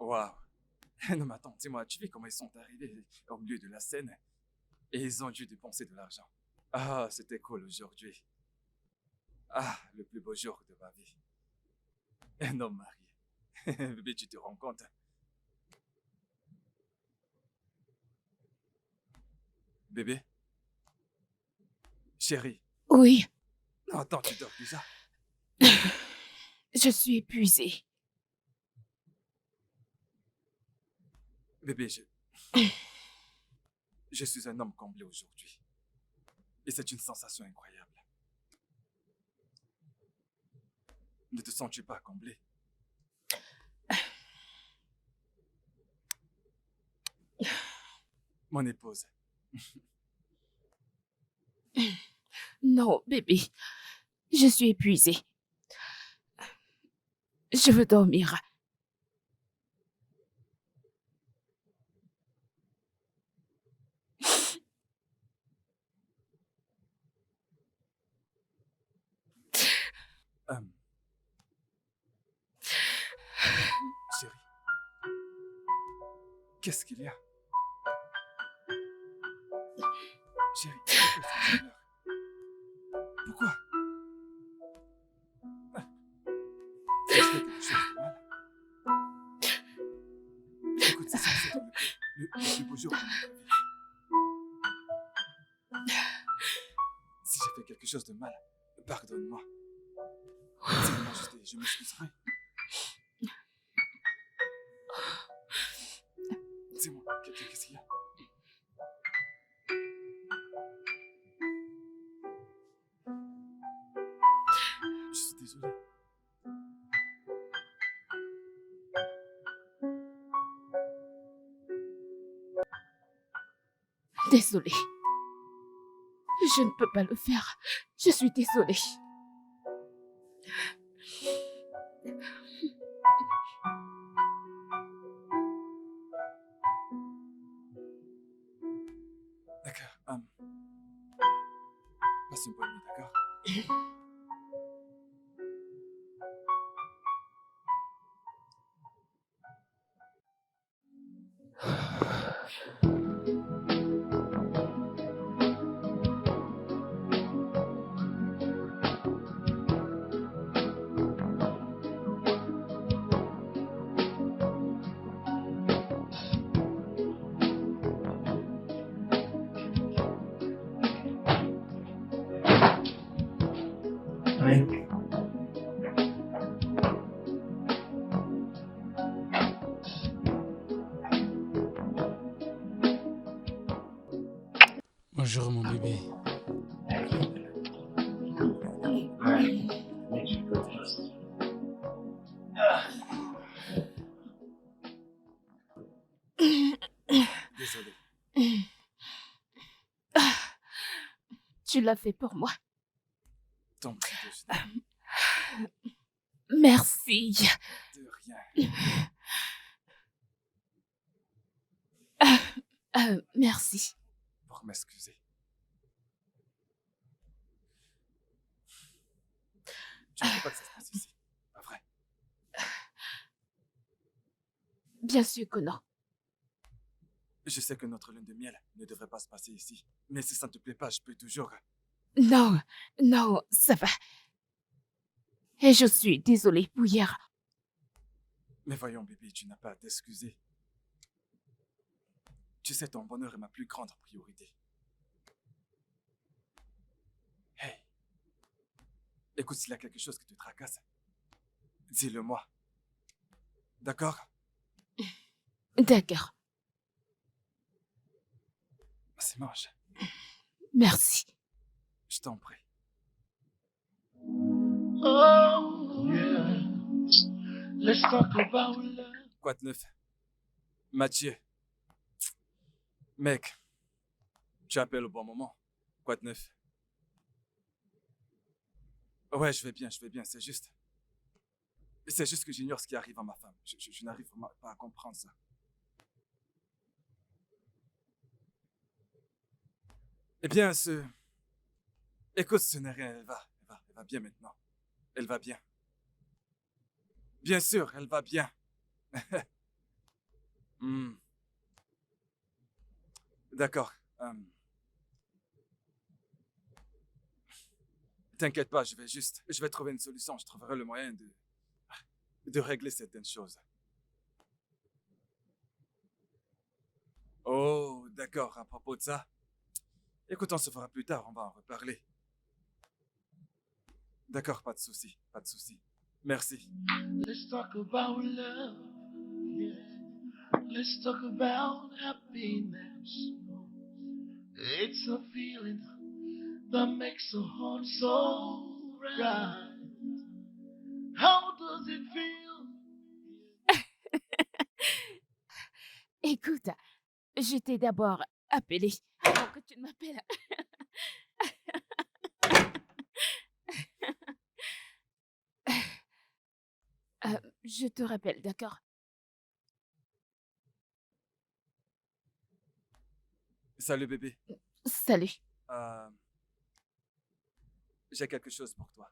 Waouh. Non mais attends, dis-moi, tu vois comment ils sont arrivés au milieu de la scène et ils ont dû dépenser de l'argent. Ah, c'était cool aujourd'hui. Ah, le plus beau jour de ma vie. Un homme marié. Bébé, tu te rends compte? Bébé? Chérie? Oui, Non, attends, tu dors déjà? je suis épuisée. Bébé, je suis un homme comblé aujourd'hui. Et c'est une sensation incroyable. Ne te sens-tu pas comblé? Mon épouse. Non, bébé, je suis épuisée. Je veux dormir. Euh, Chérie, qu'est-ce qu'il y a? Chérie, pourquoi est-ce que tu pleures? Pourquoi? Si je fais quelque chose de mal? Écoute, c'est censé être le plus beau jour de notre vie. Si j'ai fait quelque chose de mal, pardonne-moi. Dis-moi, je m'excuserai. Dis-moi, qu'est-ce qu'il y a? Je suis désolé. Désolée. Je ne peux pas le faire. Je suis désolée. D'accord. Passe une bonne nuit, d'accord? Oui. Bonjour mon bébé. Désolé. Tu l'as fait pour moi. Ton petit déjeuner. Merci. De rien. Merci. Pour m'excuser. Tu ne veux pas que ça se passe ici, pas vrai? Bien sûr que non. Je sais que notre lune de miel ne devrait pas se passer ici. Mais si ça ne te plaît pas, je peux toujours... Non, non, ça va. Et je suis désolée pour hier. Mais voyons, bébé, tu n'as pas à t'excuser. Tu sais, ton bonheur est ma plus grande priorité. Hey, écoute, s'il y a quelque chose qui te tracasse, dis-le-moi. D'accord? D'accord. Vas-y, mange. Merci. Je t'en prie. Oh, yeah. Let's talk about love. Quoi de neuf? Mathieu. Mec, tu appelles au bon moment. Quoi de neuf? Ouais, je vais bien, c'est juste... C'est juste que j'ignore ce qui arrive à ma femme. Je n'arrive pas à comprendre ça. Eh bien, écoute, ce n'est rien, elle va bien maintenant. Elle va bien. Bien sûr, elle va bien. Hmm. D'accord. T'inquiète pas, je vais trouver une solution. Je trouverai le moyen de régler certaines choses. Oh, d'accord, à propos de ça. Écoute, on se fera plus tard, on va en reparler. D'accord, pas de souci, pas de souci. Merci. Let's talk about love. Yeah. Let's talk about happiness. It's a feeling that makes a heart so right. How does it feel? Écoute, je t'ai d'abord appelé avant que tu ne m'appelles. Je te rappelle, d'accord? Salut bébé. Salut. Euh, j'ai quelque chose pour toi.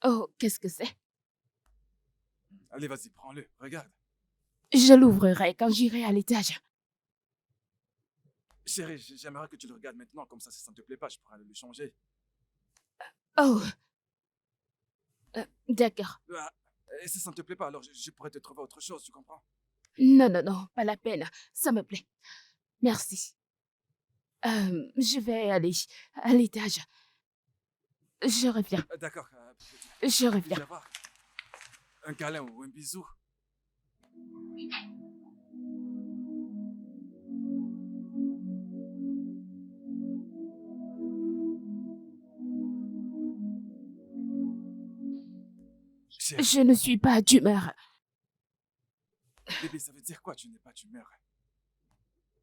Oh, qu'est-ce que c'est? Allez, vas-y, prends-le, regarde. Je l'ouvrirai quand j'irai à l'étage. Chérie, j'aimerais que tu le regardes maintenant, comme ça, si ça ne te plaît pas, je pourrais le changer. Oh, d'accord. Ah, et si ça ne te plaît pas, alors je pourrais te trouver autre chose, tu comprends? Non, non, non, pas la peine. Ça me plaît. Merci. Je vais aller à l'étage. Je reviens. D'accord, Je puis-je reviens. avoir un câlin ou un bisou? Chérie, Je ne suis pas d'humeur. bébé, ça veut dire quoi, tu n'es pas d'humeur?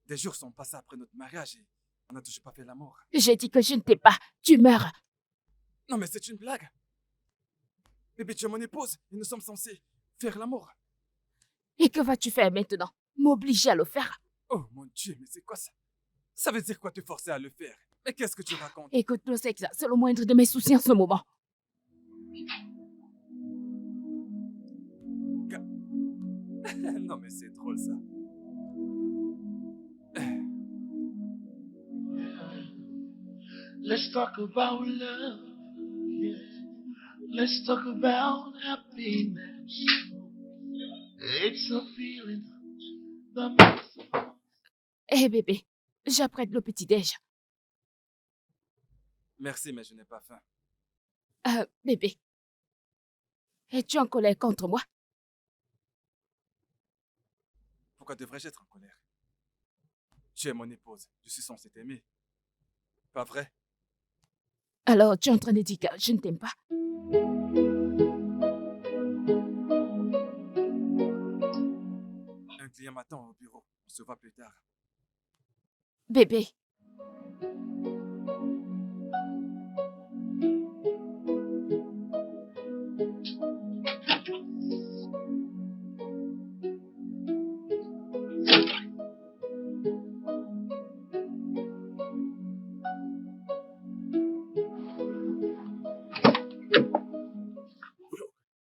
Des jours sont passés après notre mariage et on n'a toujours pas fait l'amour. J'ai dit que je n'étais pas d'humeur. Non, mais c'est une blague. Bébé, tu es mon épouse et nous sommes censés faire l'amour. Et que vas-tu faire maintenant? M'obliger à le faire? Oh mon Dieu, mais c'est quoi ça? Ça veut dire quoi te forcer à le faire? Mais qu'est-ce que tu racontes? Écoute, le sexe, c'est le moindre de mes soucis en ce moment. Non, mais c'est drôle ça. Let's talk about love. Yeah. Let's talk about happiness. It's a feeling that makes a heart. Eh bébé, j'apprête le petit-déj. Merci, mais je n'ai pas faim. Bébé, es-tu en colère contre moi? Pourquoi devrais-je être en colère? Tu es mon épouse. Je suis censé t'aimer. Pas vrai? Alors, tu es en train de dire que je ne t'aime pas? Un client m'attend au bureau. On se voit plus tard. Bébé,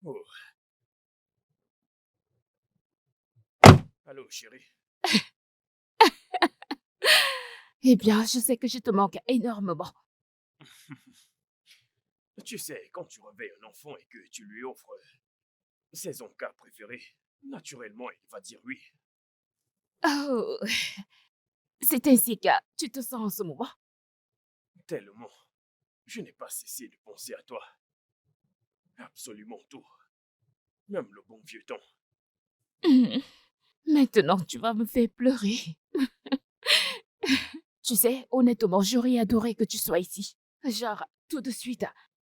Oh. Allô, chérie. eh bien, je sais que je te manque énormément. Tu sais, quand tu réveilles un enfant et que tu lui offres ses encas préférés, naturellement, il va dire oui. Oh, c'est ainsi que tu te sens en ce moment. Tellement. Je n'ai pas cessé de penser à toi. Absolument tout. Même le bon vieux temps. Hmm. Maintenant, tu vas me faire pleurer. Tu sais, honnêtement, j'aurais adoré que tu sois ici. Genre, tout de suite,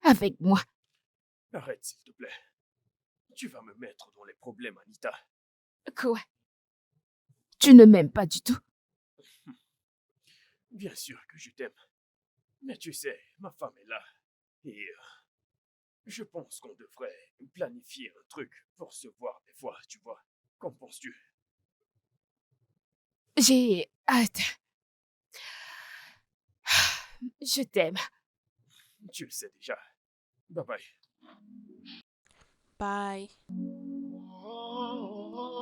avec moi. Arrête, s'il te plaît. Tu vas me mettre dans les problèmes, Anita. Quoi? Tu ne m'aimes pas du tout? Bien sûr que je t'aime. Mais tu sais, ma femme est là. Et je pense qu'on devrait planifier un truc pour se voir des fois, tu vois. Qu'en penses-tu? J'ai hâte. Je t'aime. Tu le sais déjà. Bye bye. Bye. Oh,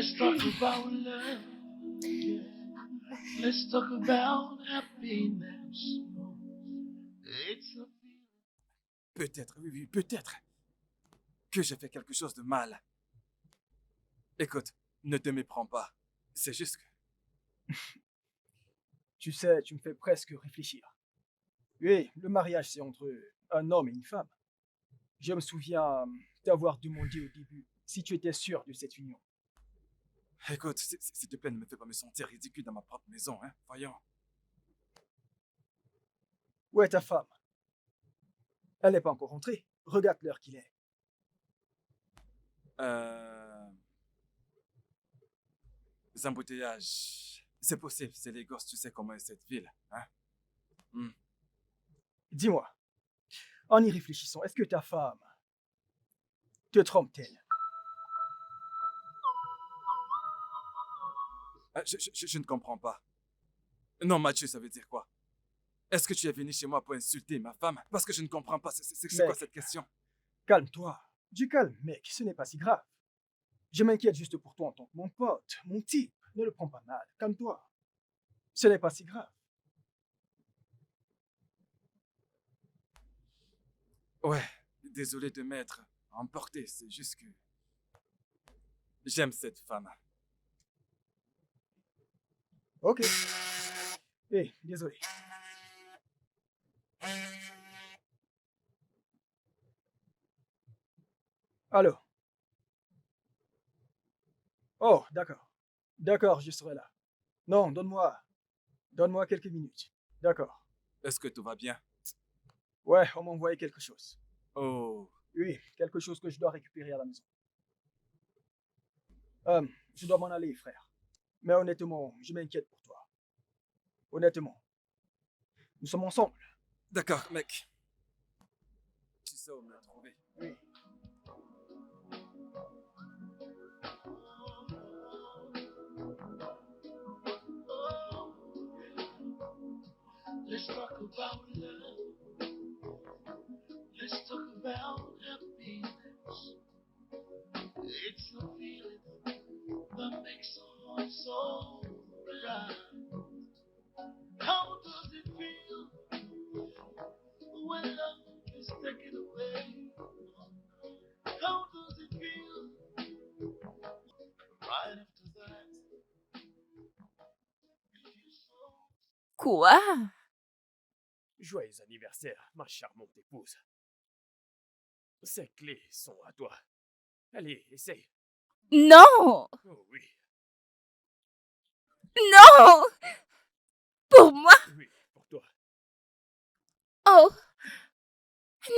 Let's talk about love. Yeah. Let's talk about happiness. It's a feeling. Peut-être, oui, oui, peut-être que j'ai fait quelque chose de mal. Écoute, ne te méprends pas. C'est juste que... Tu sais, tu me fais presque réfléchir. Oui, le mariage, c'est entre un homme et une femme. Je me souviens t'avoir demandé au début si tu étais sûr de cette union. Écoute, s'il te plaît, ne me fais pas me sentir ridicule dans ma propre maison, hein. Voyons. Où est ta femme? Elle n'est pas encore rentrée. Regarde l'heure qu'il est. Les embouteillages... C'est possible, c'est les gosses, tu sais comment est cette ville, hein. Dis-moi, en y réfléchissant, est-ce que ta femme te trompe-t-elle? Je ne comprends pas. Non, Mathieu, ça veut dire quoi? Est-ce que tu es venu chez moi pour insulter ma femme? Parce que je ne comprends pas, c'est quoi Mec. cette question? Calme-toi. Du calme, mec, ce n'est pas si grave. Je m'inquiète juste pour toi en tant que mon pote, mon type. Ne le prends pas mal, calme-toi. Ce n'est pas si grave. Ouais, désolé de m'être emporté, c'est juste que... J'aime cette femme. Ok. Désolé. Allô? Oh, d'accord. D'accord, je serai là. Non, donne-moi quelques minutes. D'accord. Est-ce que tout va bien? Ouais, on m'a envoyé quelque chose. Oh, Oui, quelque chose que je dois récupérer à la maison. Je dois m'en aller, frère. Mais honnêtement, je m'inquiète pour toi. Honnêtement. Nous sommes ensemble. d'accord, mec. Tu sais où me trouver. Oui. Let's talk about love. Let's talk about happiness. It's a feeling that makes our heart so bright. How does it feel when love is taken away? How does it feel right after that? It feels so. Quoi? Joyeux anniversaire, ma charmante épouse. Ces clés sont à toi. Allez, essaye. Non! Oh oui, Non! Pour moi? oui, pour toi. Oh!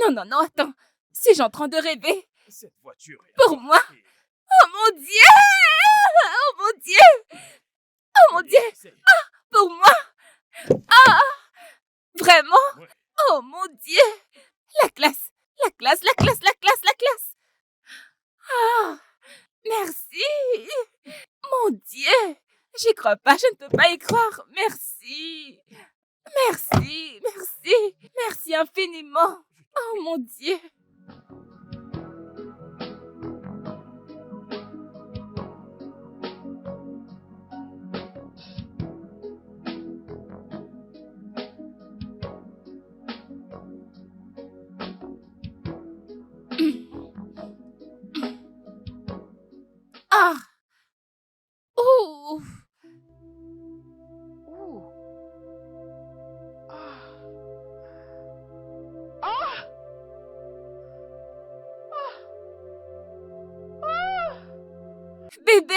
Non, non, non, attends. Suis-je en train de rêver? Cette voiture est à Pour toi. moi? Et- Oh mon Dieu! Oh mon Dieu! Oh mon Allez, Dieu! essaye. Pour moi? Ah! Vraiment? Ouais. Oh mon Dieu! La classe! La classe! La classe! La classe! La classe! Ah! Merci! Mon Dieu! J'y crois pas, je ne peux pas y croire. Merci! Merci! Merci! Merci infiniment! Oh mon Dieu! Ah! Ouh! Ouh! Ah! Ah! Bébé!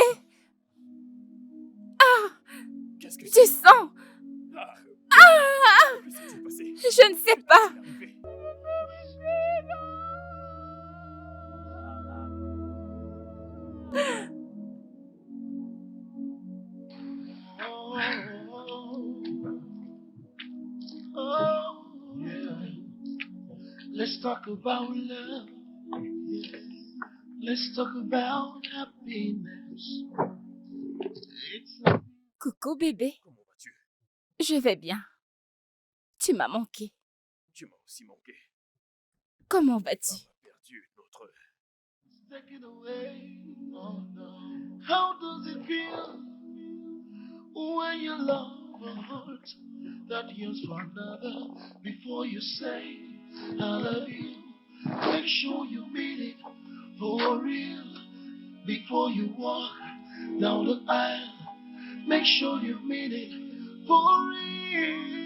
Ah! Qu'est-ce que Tu c'est? sens? Ah, Ah! que s'est-il passé? Je ne sais Que pas. t'est-il arrivé? Oh, yeah. Let's talk about love. Yeah. Let's talk about happiness. It's a Coucou bébé, Comment vas-tu? je vais bien. Tu m'as manqué. Tu m'as aussi manqué. Comment Femme vas-tu? a perdu notre... taken away. Oh no. How does it feel when you love a heart that yearns for another before you say I love you? Make sure you mean it for real before you walk down the aisle. Make sure you mean it for real.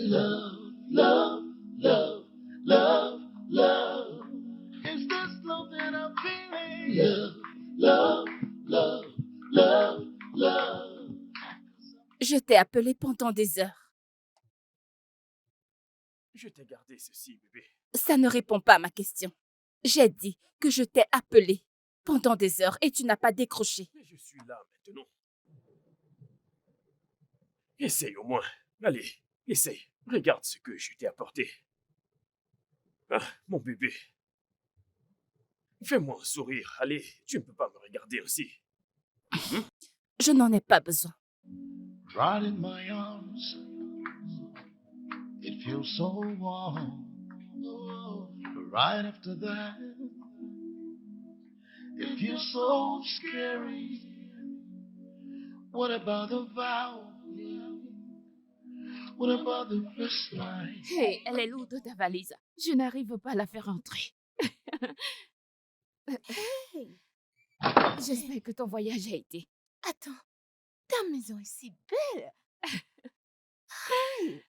Love, love, love, love, love. Is this love that I'm feeling? Love, love, love, love, love. Je t'ai appelé pendant des heures. Je t'ai gardé ceci, bébé. Ça ne répond pas à ma question. J'ai dit que je t'ai appelé pendant des heures et tu n'as pas décroché. Mais je suis là maintenant. Essaye au moins. Allez, essaye. Regarde ce que je t'ai apporté. Ah, mon bébé. Fais-moi un sourire. Allez, tu ne peux pas me regarder ainsi. Je n'en ai pas besoin. Right in my arms, it feels so warm. Right after that, it feels so scary. What about the vow? What about the first night? Hé, elle est lourde ta valise. Je n'arrive pas à la faire entrer. J'espère que ton voyage a été. Attends, ta maison est si belle. Hey,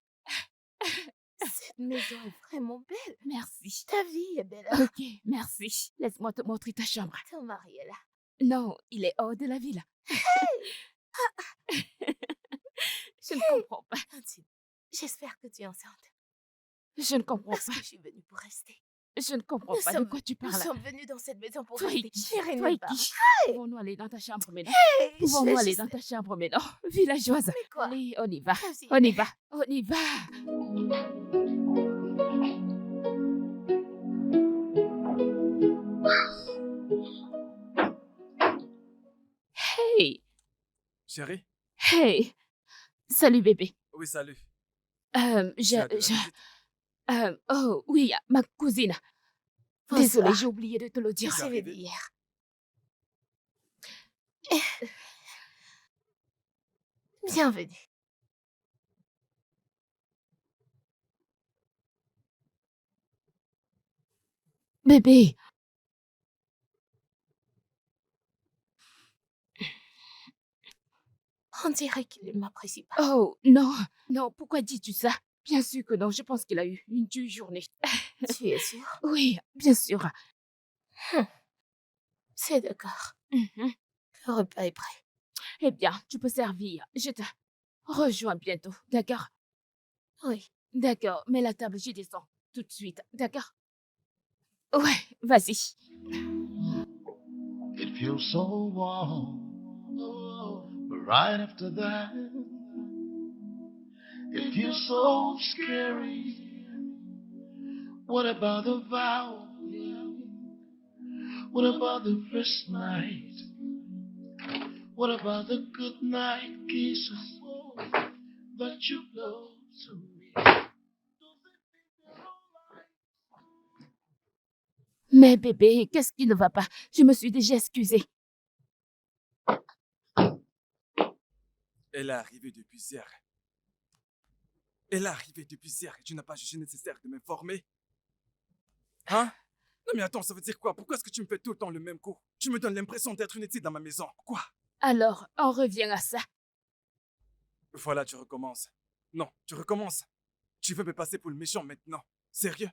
cette maison est vraiment belle. Merci. Ta vie est belle. Ok, merci. Laisse-moi te montrer ta chambre. Ton mari est là. Non, il est hors de la ville. Je ne comprends pas. Antine, j'espère que tu es enceinte. Je ne comprends Parce pas. que je suis venue pour rester. Je ne comprends Nous pas de sommes- quoi tu Nous parles. sommes venus dans cette maison pour Toi et rester. qui J'irai Toi et nulle part. qui Pouvons-nous aller dans ta chambre maintenant Hey, Pouvons-nous je aller sais- dans ta chambre maintenant Villageoise. Mais quoi? Allez, on y va. Vas-y. On y va. On y va. Hey, Chérie? hey. Salut bébé. Oui, salut. Je, Tu as de la je, visite? oh oui, ma cousine. Bonsoir. Désolée, j'ai oublié de te le dire. C'est arrivé. venu hier. Bienvenue. Bébé, On dirait qu'il ne m'apprécie pas. oh non, non, pourquoi dis-tu ça? Bien sûr que non, je pense qu'il a eu une dure journée. Tu es sûr? Oui, bien sûr. C'est d'accord. Mhm. Le repas est prêt. Eh bien, tu peux servir. Je te rejoins bientôt, d'accord? Oui. D'accord, mets la table, j'y descends tout de suite, d'accord? Ouais, vas-y. It feels so warm. But right after that, it feels so scary. What about the vow? What about the first night? What about the good night kisses that you blow to me? Mais bébé, qu'est-ce qui ne va pas? Je me suis déjà excusée. Elle est arrivée depuis hier. Elle est arrivée depuis hier et tu n'as pas jugé nécessaire de m'informer. Hein? Non mais attends, ça veut dire quoi? Pourquoi est-ce que tu me fais tout le temps le même coup? Tu me donnes l'impression d'être une étude dans ma maison. Quoi? Alors, on revient à ça. Voilà, tu recommences. Non, tu recommences. Tu veux me passer pour le méchant maintenant. Sérieux?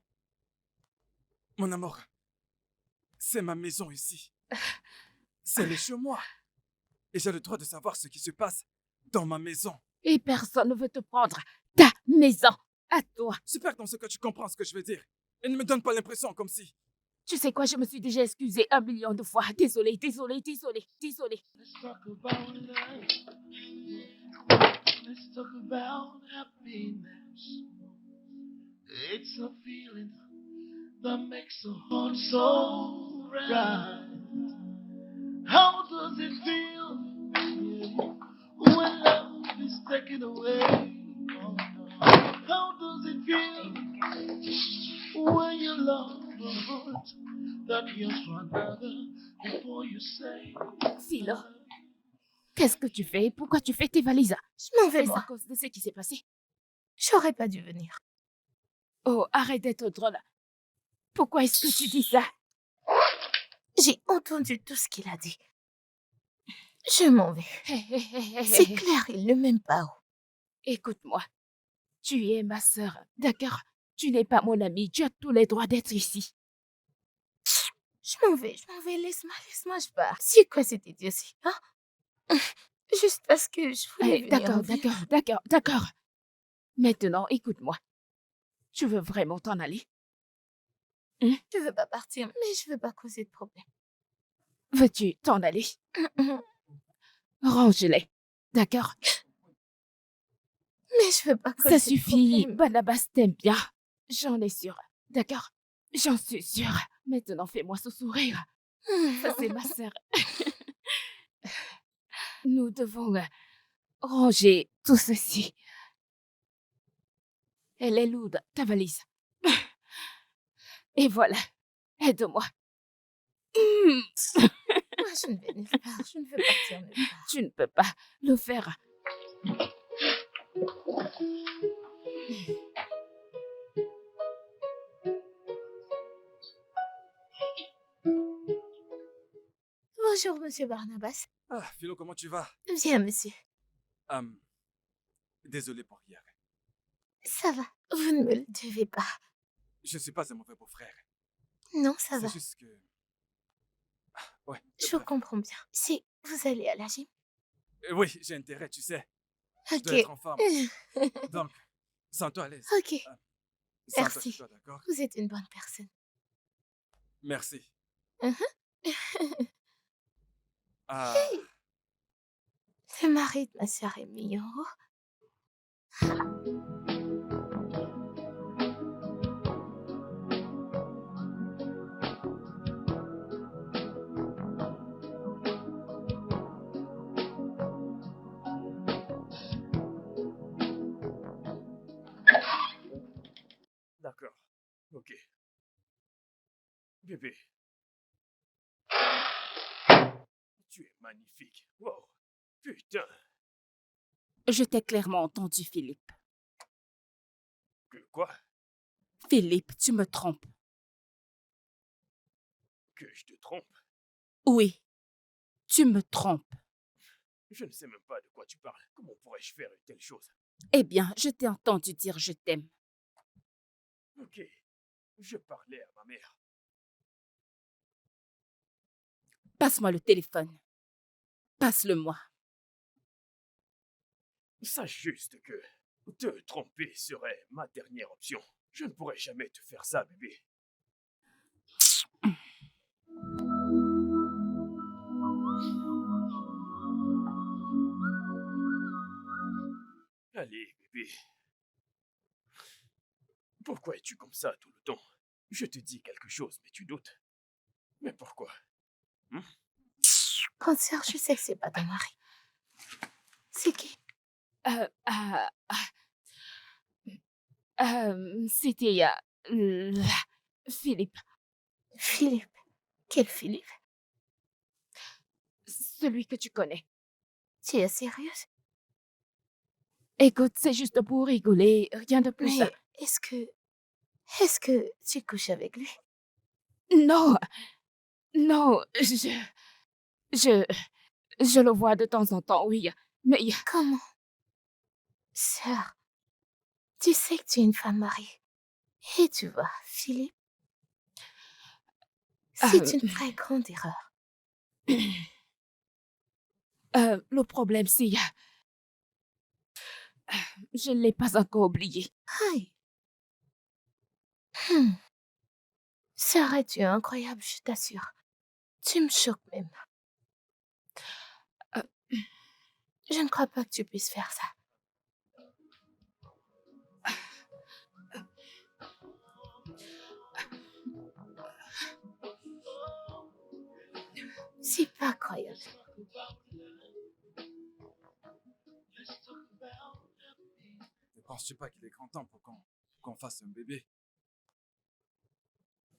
Mon amour, c'est ma maison ici. C'est le chez moi. Et j'ai le droit de savoir ce qui se passe dans ma maison. Et personne ne veut te prendre ta maison à toi. J'espère dans ce cas tu comprends ce que je veux dire. Et ne me donne pas l'impression comme si... Tu sais quoi, je me suis déjà excusée 1 million de fois. Désolée, désolée, désolée, désolée. Let's talk about love. Let's talk about happiness. It's a feeling that makes the heart so right. How does it feel when love is taken away? How does it feel when your love a heart that yearns for another before you say Philo, qu'est-ce que tu fais? Pourquoi tu fais tes valises? Je m'en vais, Est-ce à moi. cause de ce qui s'est passé? J'aurais pas dû venir. Oh, arrête d'être drôle. Pourquoi est-ce que tu dis ça? J'ai entendu tout ce qu'il a dit. Je m'en vais. C'est clair, il ne m'aime pas. Écoute-moi. Tu es ma sœur, d'accord? Tu n'es pas mon ami. Tu as tous les droits d'être ici. Je m'en vais. Laisse-moi, je pars. C'est quoi cette idiotie, hein? Juste parce que je voulais Allez, venir en ville. d'accord. Maintenant, écoute-moi. Tu veux vraiment t'en aller? Je veux pas partir, mais je veux pas causer de problème. Veux-tu t'en aller? Range-les, d'accord? Mais je veux pas causer Ça de suffit. problème. Barnabas t'aime bien. J'en ai sûre, d'accord? J'en suis sûre. Maintenant, fais-moi ce sourire. Ça, c'est ma sœur. Nous devons ranger tout ceci. Elle est lourde, ta valise. Et voilà. Aide-moi. Moi, je ne vais nulle part. Je ne veux partir nulle part. Tu ne peux pas le faire. Bonjour, monsieur Barnabas. Ah, Philo, comment tu vas? Bien, monsieur. Désolé pour hier. Ça va. Vous ne me le devez pas. Je ne suis pas un mauvais beau-frère. Non, ça va. C'est juste que... Ouais. Je vous comprends bien. Si vous allez à la gym. Oui, j'ai intérêt, tu sais. Je Ok. dois être en forme. Donc, sens-toi à l'aise. Ok. Sens-toi Merci. chez toi, d'accord? Vous êtes une bonne personne. Merci. Mhm. Ah, Le mari de ma sœur est mignon. D'accord. Ok. Bébé. Tu es magnifique. Wow. Putain. Je t'ai clairement entendu, Philippe. Que quoi? Philippe, tu me trompes. Que je te trompe? Oui, tu me trompes. Je ne sais même pas de quoi tu parles. Comment pourrais-je faire une telle chose? Eh bien, je t'ai entendu dire je t'aime. Ok. Je parlais à ma mère. Passe-moi le téléphone. Passe-le-moi. Sache juste que te tromper serait ma dernière option. Je ne pourrais jamais te faire ça, bébé. Allez, bébé. Pourquoi es-tu comme ça tout le temps? Je te dis quelque chose, mais tu doutes. Mais pourquoi? Grande sœur, je sais que c'est pas ton mari. C'est qui? C'était Philippe, Philippe. Quel Philippe? celui que tu connais. Tu es sérieuse? Écoute, c'est juste pour rigoler, rien de plus. Mais est-ce que tu couches avec lui? Non, non, je le vois de temps en temps, oui, mais Comment? Sœur, tu sais que tu es une femme mariée. Et tu vois, Philippe, c'est une très grande erreur. le problème, c'est je ne l'ai pas encore oublié. Aïe. Serais-tu incroyable, je t'assure. Tu me choques même. Je ne crois pas que tu puisses faire ça. C'est pas croyable. ne penses-tu pas qu'il est grand temps pour qu'on fasse un bébé?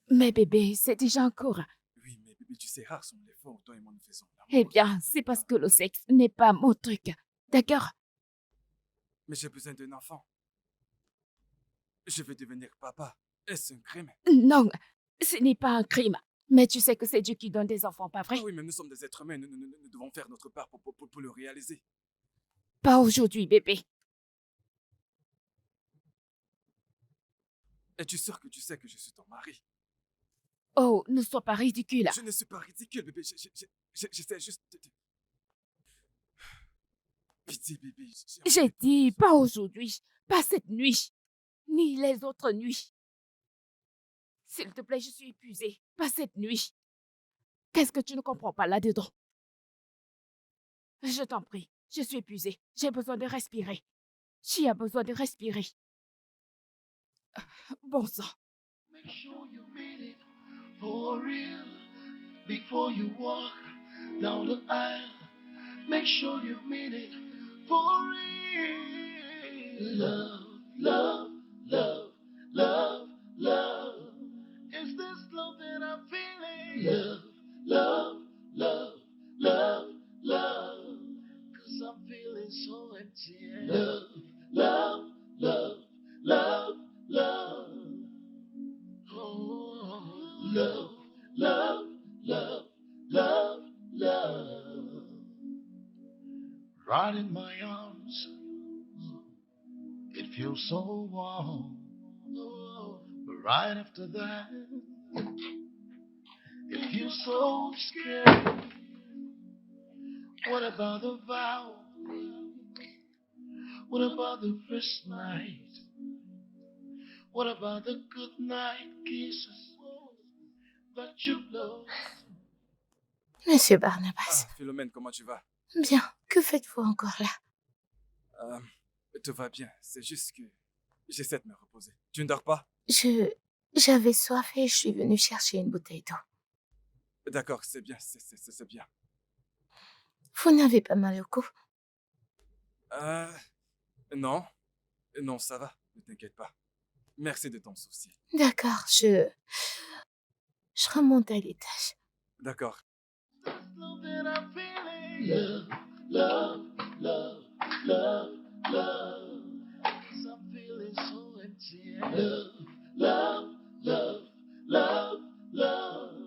Mais bébé, c'est déjà encore. Oui, mais bébé, tu sais, rares sont les fois où toi et moi nous faisons l'amour. Eh bien, c'est parce que le sexe n'est pas mon truc. D'accord? Mais j'ai besoin d'un enfant. Je veux devenir papa. Est-ce un crime? Non, ce n'est pas un crime. Mais tu sais que c'est Dieu qui donne des enfants, pas vrai? Ah oui, mais nous sommes des êtres humains. Nous devons faire notre part pour le réaliser. Pas aujourd'hui, bébé. Es-tu sûr que tu sais que je suis ton mari? Oh, ne sois pas ridicule. Je ne suis pas ridicule, bébé. J'essaie juste de... Pitié, bébé. J'ai dit pas aujourd'hui, pas cette nuit, ni les autres nuits. S'il te plaît, je suis épuisée. Pas cette nuit. Qu'est-ce que tu ne comprends pas là-dedans? Je t'en prie, je suis épuisée. J'ai besoin de respirer. Tu as besoin de respirer. Bon sang. Make sure you mean it for real before you walk down the aisle. Make sure you mean it for real. Love, love, love, love, love. Is this love that I'm feeling? Love, love, love, love, love. 'Cause I'm feeling so empty. Love, love, love, love, love. Oh, love, love, love, love, love. Right in my arms, it feels so warm. But right after that, it feels so scary. What about the vow? What about the first night? What about the good night kisses that you love? Monsieur Barnabas. Ah, Philomène, comment tu vas? Bien, que faites-vous encore là? Tout va bien. C'est juste que j'essaie de me reposer. Tu ne dors pas? J'avais soif et je suis venue chercher une bouteille d'eau. D'accord, c'est bien, c'est bien. Vous n'avez pas mal au cou? Non. Non, ça va. Ne t'inquiète pas. Merci de ton souci. D'accord, je remonte à l'étage. D'accord. Love that I'm feeling. Love, love, love, love, love. 'Cause I'm feeling so empty. Love, love, love, love, love.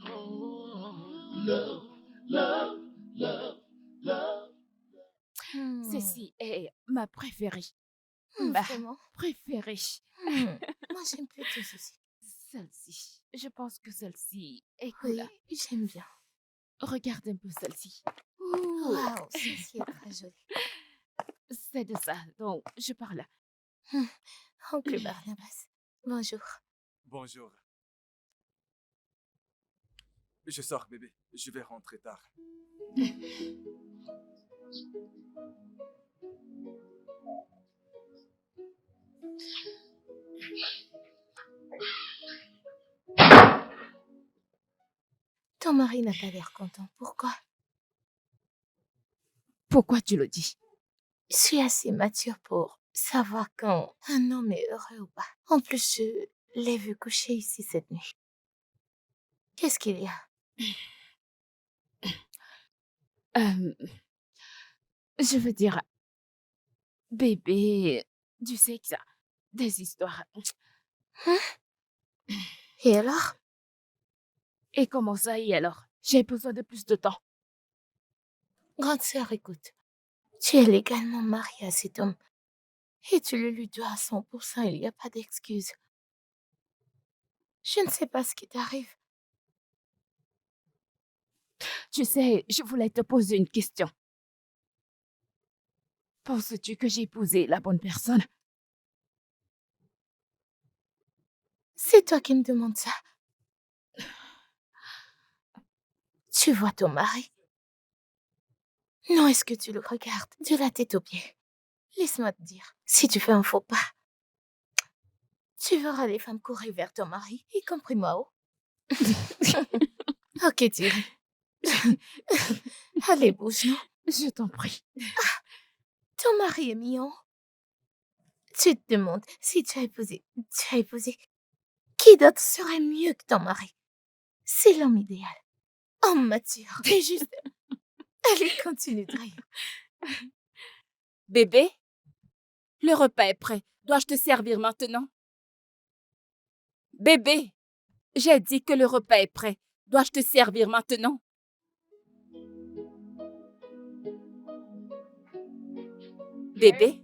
Oh, love, love, love, love. Ceci est ma préférée. Hmm, Ma vraiment? préférée. Moi, j'aime plutôt ceci. Celle-ci. Je pense que celle-ci est cool. Oui, j'aime bien. Regarde un peu celle-ci. Waouh, ceci est très joli. C'est de ça dont je parle. Oncle Barnabas, bonjour. Bonjour. Je sors, bébé. Je vais rentrer tard. Ton mari n'a pas l'air content. Pourquoi? Pourquoi tu le dis? Je suis assez mature pour savoir quand un homme est heureux ou pas. En plus, je l'ai vu coucher ici cette nuit. Qu'est-ce qu'il y a? Je veux dire, bébé, du sexe, des histoires. Et alors? Et comment ça, et alors? J'ai besoin de plus de temps. Grande sœur, écoute. Tu es légalement mariée à cet homme. Et tu le lui dois à 100%, il n'y a pas d'excuse. Je ne sais pas ce qui t'arrive. Tu sais, je voulais te poser une question. Penses-tu que j'ai épousé la bonne personne? C'est toi qui me demandes ça. Tu vois ton mari? Non, est-ce que tu le regardes de la tête aux pieds? Laisse-moi te dire, si tu fais un faux pas, tu verras les femmes courir vers ton mari, y compris moi. Ok, Thierry. Allez, bouge-nous. Je t'en prie. Ton mari est mignon. Tu te demandes si tu as épousé. Qui Qui d'autre serait mieux que ton mari? C'est l'homme idéal. Homme mature. T'es juste... Allez, continue de rire. Bébé, le repas est prêt. Dois-je te servir maintenant? Bébé, j'ai dit que le repas est prêt. Dois-je te servir maintenant? Bébé?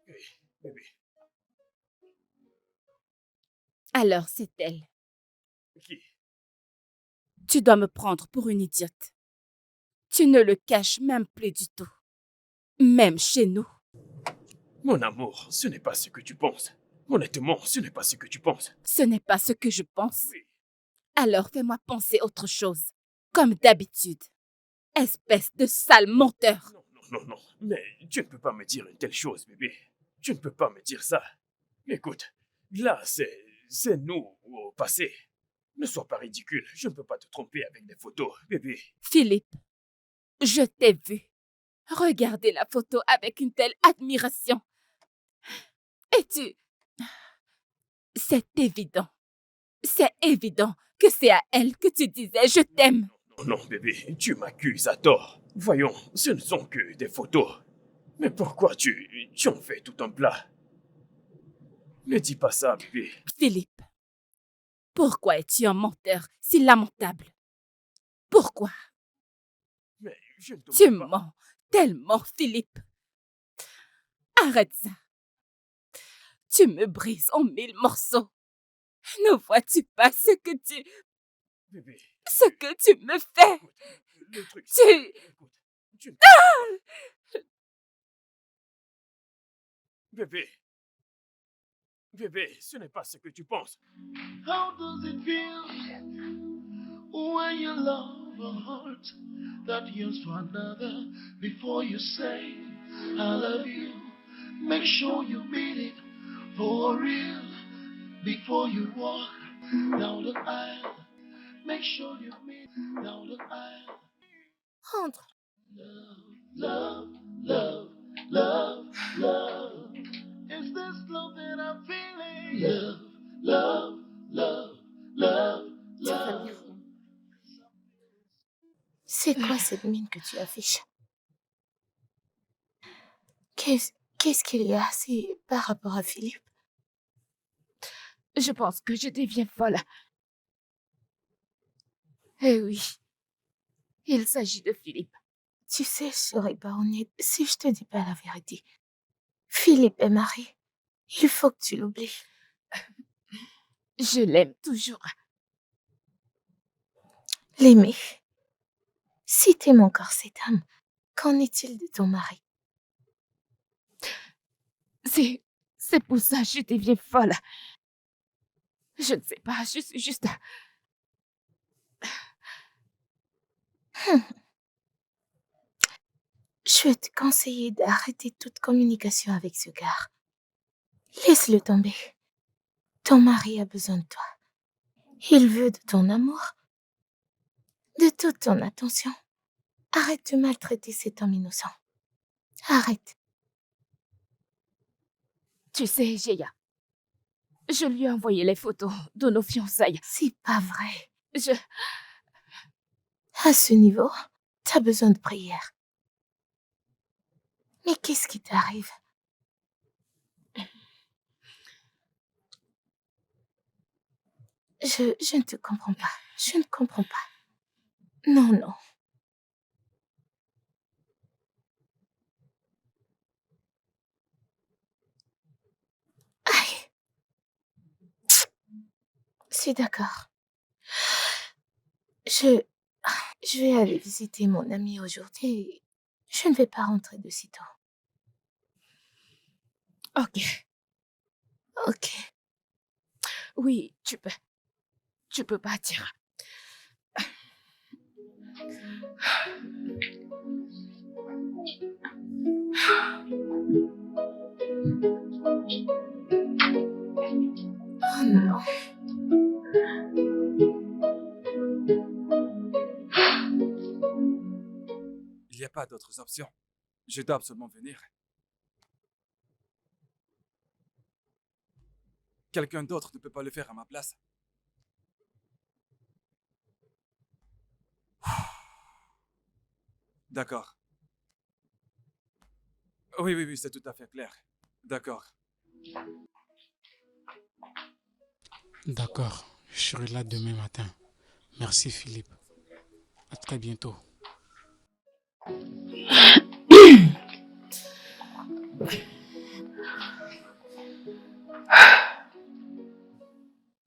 Hey, bébé, Alors c'est elle. qui? Tu dois me prendre pour une idiote. Tu ne le caches même plus du tout. Même chez nous. Mon amour, ce n'est pas ce que tu penses. Honnêtement, ce n'est pas ce que tu penses. Ce n'est pas ce que je pense. Oui. Alors fais-moi penser autre chose. Comme d'habitude. Espèce de sale menteur. Non, non, non, non. Mais tu ne peux pas me dire une telle chose, bébé. Tu ne peux pas me dire ça. Écoute, là, c'est nous au passé. Ne sois pas ridicule. Je ne peux pas te tromper avec des photos, bébé. Philippe, je t'ai vu. Regarder la photo avec une telle admiration. Et tu... C'est évident. C'est évident que c'est à elle que tu disais « je t'aime ». Non, non, bébé, tu m'accuses à tort. Voyons, ce ne sont que des photos. Mais pourquoi tu en fais tout un plat? Ne dis pas ça, bébé. Philippe, pourquoi es-tu un menteur si lamentable? Pourquoi? Mais je ne te Tu mens pas. mens tellement, Philippe. Arrête ça. Tu me brises en 1000 morceaux. Ne vois-tu pas Bébé, ce que tu me fais? écoute, le truc... Tu... Écoute, tu ne comprends pas. Bébé. Bébé, ce n'est pas ce que tu penses. How does it feel when you love a heart that yearns for another? Before you say I love you, make sure you mean it for real. Before you walk down the aisle, make sure you mean down the aisle. Rentre. Love, love, love, love. Is this love that I'm feeling? Love, love, love, love, Ça va love. bien. C'est quoi cette mine que tu affiches? Qu'est-ce qu'il y a? C'est par rapport à Philippe? Je pense que je deviens folle. Eh oui, il s'agit de Philippe. Tu sais, je serais pas honnête si je te dis pas la vérité. Philippe est marié. Il faut que tu l'oublies. Je l'aime toujours. L'aimer. Si t'aimes encore cette âme, qu'en est-il de ton mari? C'est pour ça que je deviens folle. Je ne sais pas, je suis juste... Je vais te conseiller d'arrêter toute communication avec ce gars. Laisse-le tomber. Ton mari a besoin de toi. Il veut de ton amour, de toute ton attention. Arrête de maltraiter cet homme innocent. Arrête. Tu sais, Géa, je lui ai envoyé les photos de nos fiançailles. C'est pas vrai. À ce niveau, t'as besoin de prière. Mais qu'est-ce qui t'arrive? Je ne te comprends pas. Je ne comprends pas. Non, non. Aïe. C'est d'accord. Je vais aller visiter mon ami aujourd'hui. Je ne vais pas rentrer de sitôt. Ok, Ok. oui, tu peux. Tu peux partir. Oh non. Il n'y a pas d'autres options. Je dois absolument venir. Quelqu'un d'autre ne peut pas le faire à ma place. D'accord. Oui, oui, oui, c'est tout à fait clair. D'accord. D'accord, je serai là demain matin. Merci Philippe. À très bientôt.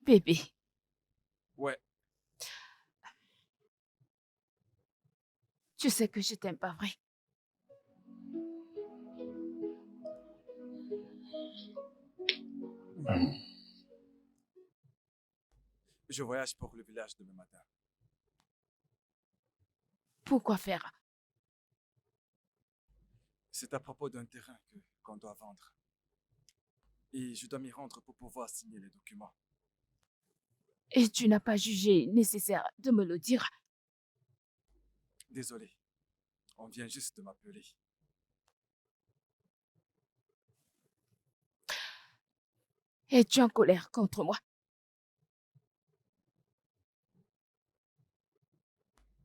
Bébé, Ouais, tu sais que je t'aime pas vrai. je voyage pour le village demain matin. Pourquoi faire? C'est à propos d'un terrain qu'on doit vendre. Et je dois m'y rendre pour pouvoir signer les documents. Et tu n'as pas jugé nécessaire de me le dire? Désolé, on vient juste de m'appeler. Es-tu en colère contre moi?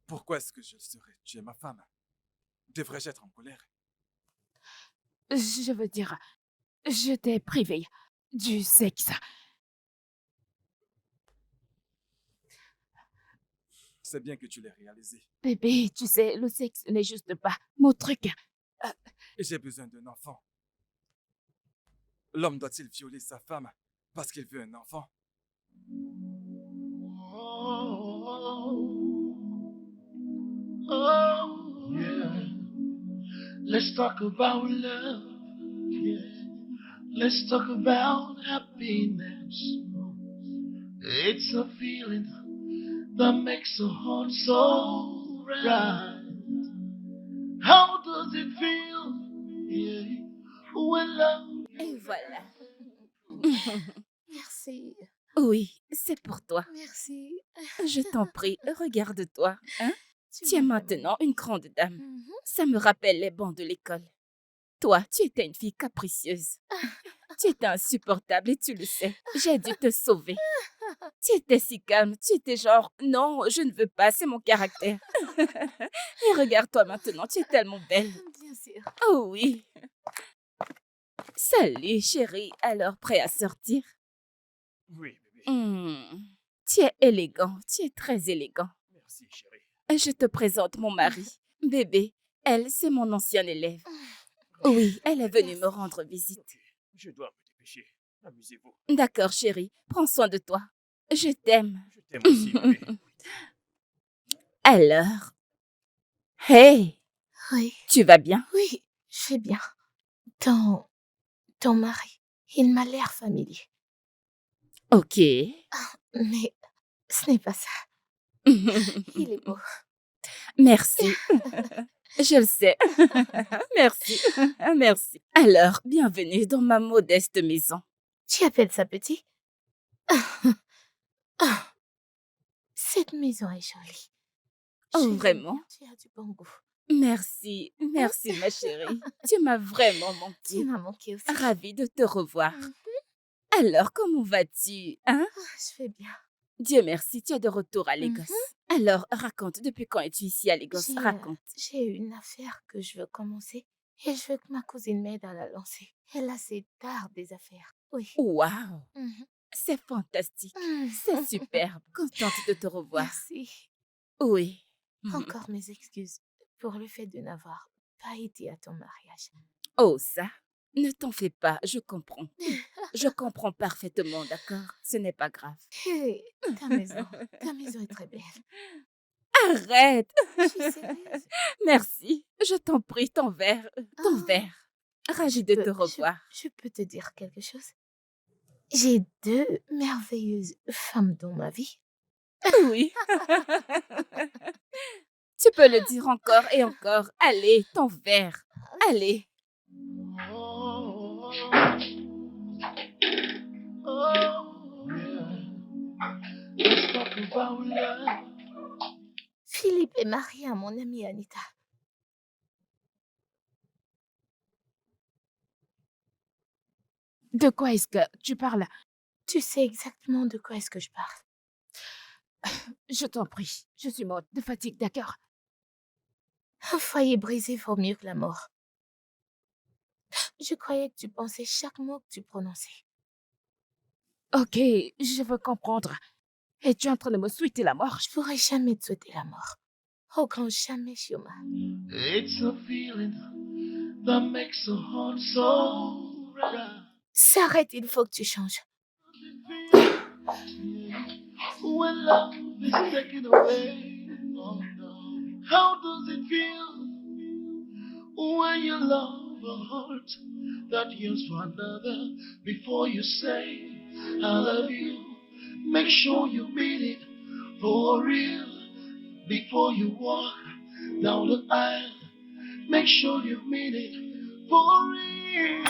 Pourquoi est-ce que je le serais? Tu es ma femme. Devrais-je être en colère? Je veux dire, je t'ai privé du sexe. C'est bien que tu l'aies réalisé. Bébé, tu sais, le sexe n'est juste pas mon truc. Et j'ai besoin d'un enfant. L'homme doit-il violer sa femme parce qu'il veut un enfant? Oh, yeah. Let's talk about love. Yeah. Let's talk about happiness. It's a feeling that makes a heart so right. How does it feel? Yeah. When love. Et voilà. Merci. Oui, c'est pour toi. Merci. Je t'en prie, regarde-toi. Hein? Tu es m'as maintenant une grande dame. Mhm. Ça me rappelle les bancs de l'école. Toi, tu étais une fille capricieuse. Tu étais insupportable et tu le sais. J'ai dû te sauver. Tu étais si calme. Tu étais genre, non, je ne veux pas, c'est mon caractère. Et regarde-toi maintenant, tu es tellement belle. Bien sûr. Oh oui. Salut, chérie. Alors, prêt à sortir? Oui, bébé. Tu es élégant. Tu es très élégant. Merci, chérie. Je te présente mon mari. Bébé, elle, c'est mon ancienne élève. Oui, elle est venue me rendre visite. Ok, je dois me dépêcher. Amusez-vous. D'accord, chérie. Prends soin de toi. Je t'aime. Je t'aime aussi, bébé. Alors. Hey, Oui. tu vas bien? Oui, je vais bien. Ton mari, il m'a l'air familier. Ok. Mais ce n'est pas ça. Il est beau. Merci. Je le sais. Merci. Merci. Alors, bienvenue dans ma modeste maison. Tu appelles ça petit? Ah, cette maison est jolie. Oh, Je l'aime vraiment? bien, tu as du bon goût. Merci. Merci, ma chérie. Tu m'as vraiment Tu manqué. m'as manqué aussi. Ravie de te revoir. Mhm. Alors, comment vas-tu, hein? Je vais bien. Dieu merci, tu es de retour à Lagos. Alors, raconte, depuis quand es-tu ici à Lagos? J'ai, Raconte. J'ai une affaire que je veux commencer et je veux que ma cousine m'aide à la lancer. Elle a ses dards des affaires. Oui. Waouh, Mhm. c'est fantastique. Mhm. C'est superbe. Contente de te revoir. Merci. Oui. Encore mes excuses pour le fait de n'avoir pas été à ton mariage. Oh, ça, ne t'en fais pas, je comprends. Je comprends parfaitement, d'accord? Ce n'est pas grave. Hé, ta maison est très belle. Arrête! Je suis sérieuse. Merci, je t'en prie, ton verre. Ton Ah. verre. Ravie de te revoir. Je peux te dire quelque chose? J'ai 2 merveilleuses femmes dans ma vie. Oui. Tu peux le dire encore et encore. Allez, ton verre. Allez. Oh, yeah. Let's talk about love. Philippe est marié à mon amie Anita. De quoi est-ce que tu parles? Tu sais exactement de quoi est-ce que je parle. Je t'en prie. Je suis morte de fatigue, d'accord? Un foyer brisé vaut mieux que la mort. Je croyais que tu pensais chaque mot que tu prononçais. Ok, je veux comprendre. Es-tu en train de me souhaiter la mort? Je pourrais jamais te souhaiter la mort. Au grand jamais, Shioma. It's a feeling that makes a heart so right. S'arrête, il faut que tu changes. When love is taken away, oh no. How does it feel when you love a heart that yearns for another? Before you say I love you, make sure you mean it for real. Before you walk down the aisle, make sure you mean it for real.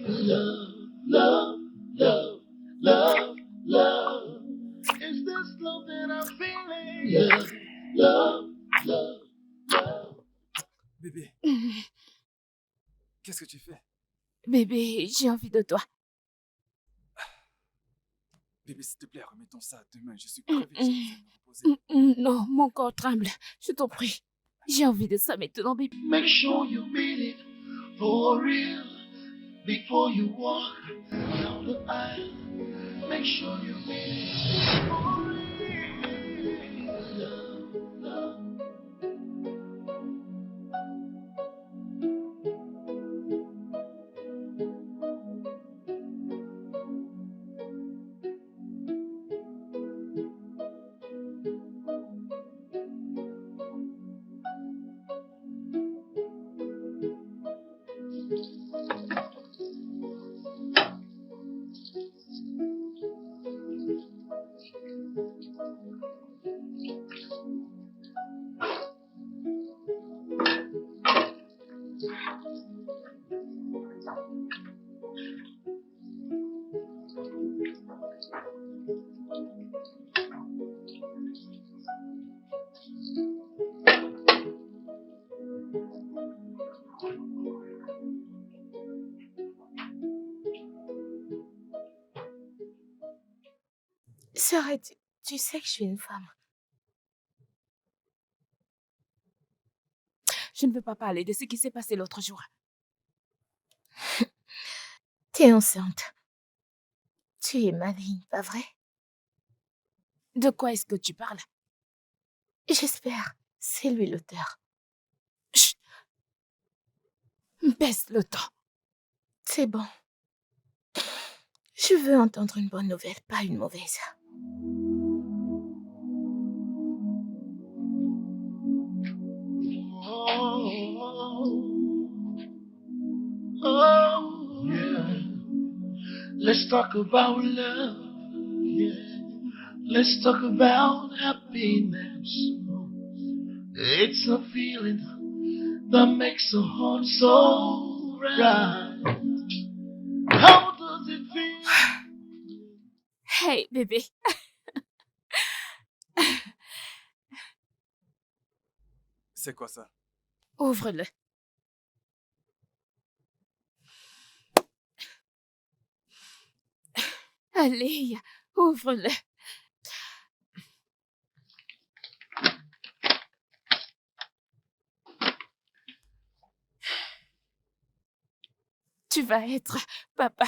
Love, love, love, love, love. Is this love that I'm feeling? Love, love, love, love. Bébé, qu'est-ce que tu fais? Bébé, j'ai envie de toi. Bébé, s'il te plaît, remettons ça demain. Je suis crevé, j'ai besoin de me reposer. Non, mon corps tremble. Je t'en prie. J'ai envie de ça maintenant, bébé. Make sure you mean it for real. Before you walk down the aisle, make sure you mean it for real. Love, love. S'arrête, tu sais que je suis une femme. Je ne veux pas parler de ce qui s'est passé l'autre jour. T'es enceinte. Tu es maligne, pas vrai? De quoi est-ce que tu parles? J'espère. C'est lui l'auteur. Chut. Baisse le ton. C'est bon. Je veux entendre une bonne nouvelle, pas une mauvaise. Oh, yeah. Let's talk about love. Yeah. Let's talk about happiness. It's a feeling that makes a heart so right. How does it feel? Hey, bébé. C'est quoi ça? Ouvre-le. Allez, ouvre-le. Tu vas être papa.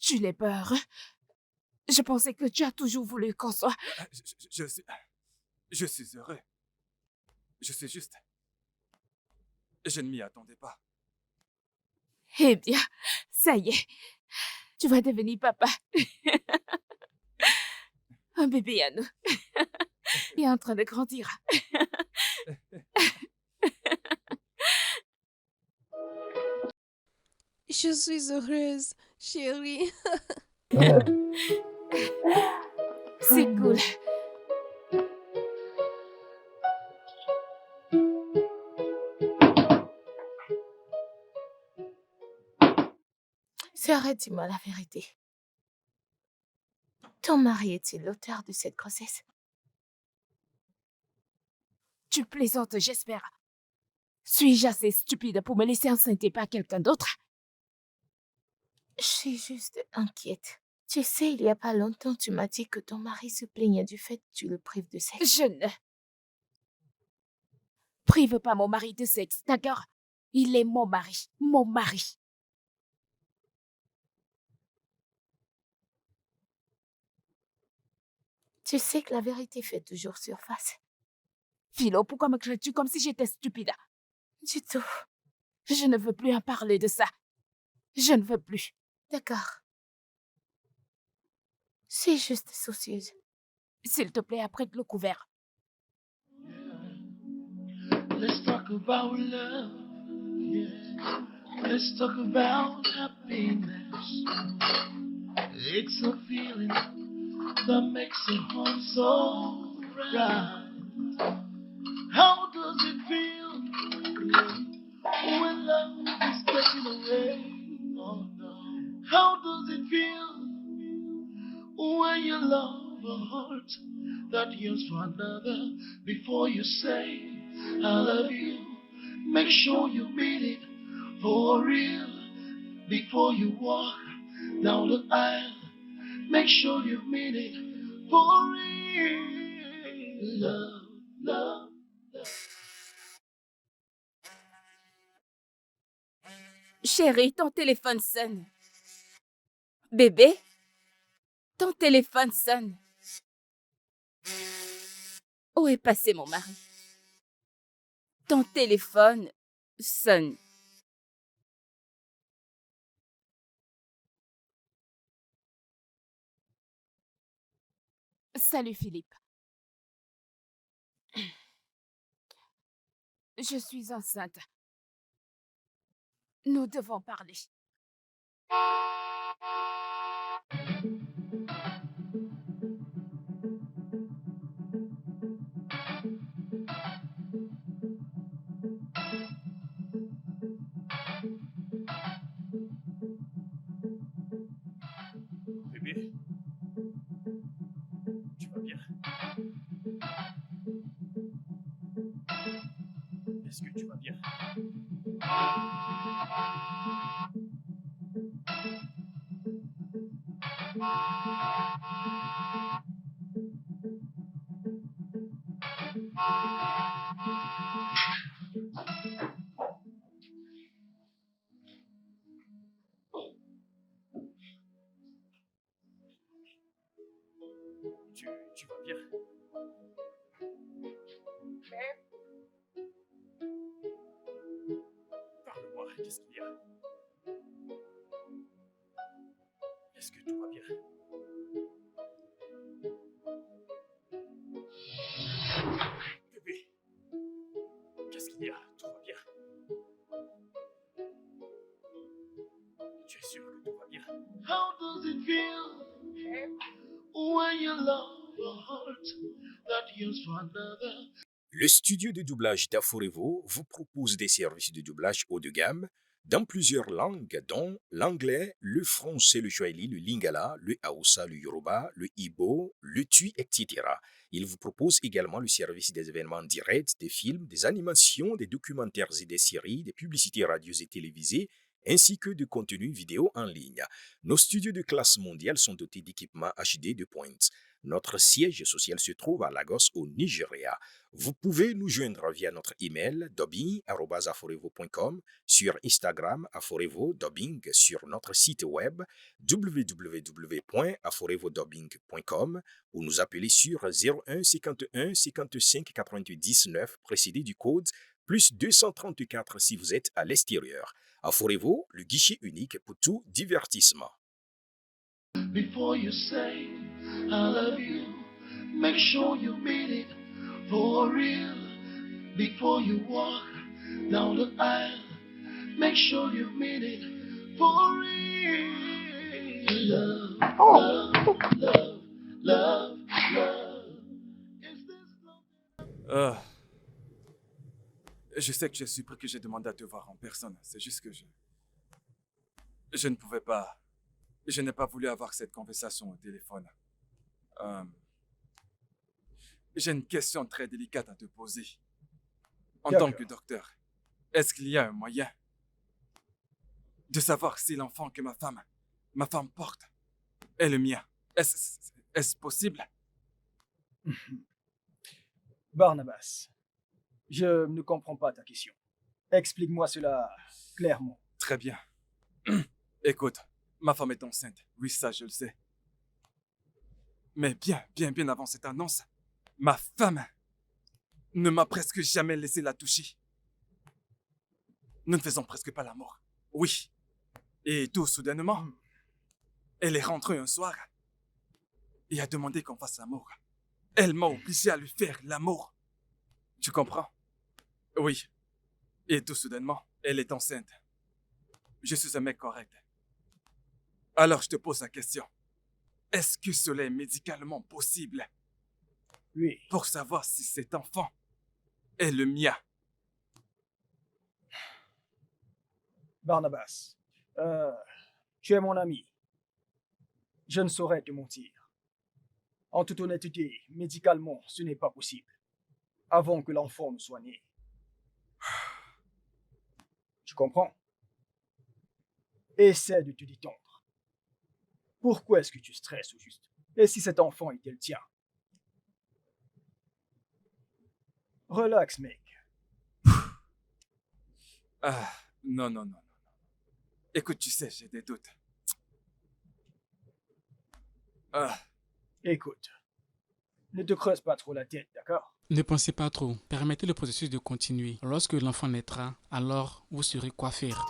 Tu l'as peur. Je pensais que tu as toujours voulu qu'on soit... Je suis heureux. Je suis juste... Je ne m'y attendais pas. Eh bien, ça y est. Tu vas devenir papa. Un bébé à nous. Il est en train de grandir. Je suis heureuse, chérie. C'est cool. Sœur, dis-moi la vérité. Ton mari est-il l'auteur de cette grossesse? Tu plaisantes, j'espère. Suis-je assez stupide pour me laisser enceinte et pas quelqu'un d'autre? Je suis juste inquiète. Tu sais, il y a pas longtemps, tu m'as dit que ton mari se plaignait du fait que tu le prives de sexe. Je ne prive pas mon mari de sexe, d'accord? Il est mon mari. Mon mari. Tu sais que la vérité fait toujours surface. Philo, pourquoi me crées-tu comme si j'étais stupide? Du tout. Je ne veux plus en parler de ça. Je ne veux plus. D'accord. Je suis juste soucieuse. S'il te plaît, apprête le couvert. Let's talk about love. Yeah. Let's talk about happiness. It's a feeling that makes your heart so right. How does it feel when love is taken away? Oh no. How does it feel when you love a heart that yearns for another? Before you say I love you, make sure you mean it for real. Before you walk down the aisle, make sure you mean it for real. Love, love, love. Chérie, ton téléphone sonne. Bébé, ton téléphone sonne. Où est passé mon mari? Ton téléphone sonne. Salut Philippe. Je suis enceinte. Nous devons parler. Bébé, tu vas bien? Est-ce que tu vas bien? Tu vas bien? Parle-moi, qu'est-ce qu'il y a? Est-ce que tout va bien? Bébé, qu'est-ce qu'il y a? Tout va bien? Tu es sûr que tout va bien? How does it feel when you love a heart that yearns for another? Le studio de doublage d'Aforevo vous propose des services de doublage haut de gamme dans plusieurs langues, dont l'anglais, le français, le swahili, le lingala, le hausa, le yoruba, le ibo, le tui, etc. Il vous propose également le service des événements directs, des films, des animations, des documentaires et des séries, des publicités radio et télévisées, ainsi que de contenus vidéo en ligne. Nos studios de classe mondiale sont dotés d'équipements HD de pointe. Notre siège social se trouve à Lagos, au Nigeria. Vous pouvez nous joindre via notre email dubbing@aforevo.com, sur Instagram Aforevo Dubbing, sur notre site web www.aforevodubbing.com ou nous appeler sur 01 51 55 99 précédé du code plus 234 si vous êtes à l'extérieur. Aforevo, le guichet unique pour tout divertissement. Before you say I love you, make sure you mean it for real. Before you walk down the aisle, make sure you mean it for real. Love, love, love, love, love. Is this love? Je sais que tu es surpris que j'ai demandé à te voir en personne. C'est juste que je ne pouvais pas. Je n'ai pas voulu avoir cette conversation au téléphone. J'ai une question très délicate à te poser. En tant que docteur, est-ce qu'il y a un moyen de savoir si l'enfant que ma femme porte est le mien? Est-ce possible? Barnabas, je ne comprends pas ta question. Explique-moi cela clairement. Très bien. Écoute, ma femme est enceinte. Oui, ça, je le sais. Mais bien avant cette annonce, ma femme ne m'a presque jamais laissé la toucher. Nous ne faisons presque pas l'amour. Oui. Et tout soudainement, elle est rentrée un soir et a demandé qu'on fasse l'amour. Elle m'a obligé à lui faire l'amour. Tu comprends? Oui. Et tout soudainement, elle est enceinte. Je suis un mec correct. Alors je te pose la question. Est-ce que cela est médicalement possible? Oui. Pour savoir si cet enfant est le mien. Barnabas, tu es mon ami. Je ne saurais te mentir. En toute honnêteté, médicalement, ce n'est pas possible. Avant que l'enfant ne soit né. Tu comprends? Essaie de te détendre. Pourquoi est-ce que tu stresses au juste? Et si cet enfant était le tien? Relax, mec. Non. Écoute, tu sais, j'ai des doutes. Écoute, ne te creuse pas trop la tête, d'accord? Ne pensez pas trop. Permettez le processus de continuer. Lorsque l'enfant naîtra, alors vous saurez quoi faire.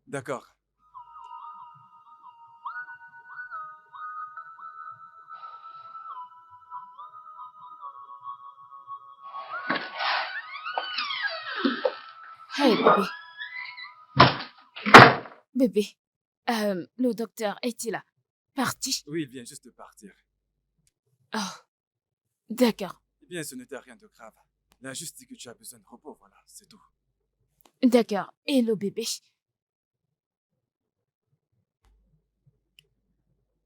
D'accord. Hey, bébé. Bébé, le docteur est-il là? Parti? Oui, il vient juste de partir. Oh, d'accord. Eh bien, ce n'était rien de grave. Il a juste dit que tu as besoin de repos, voilà, c'est tout. D'accord. Et le bébé?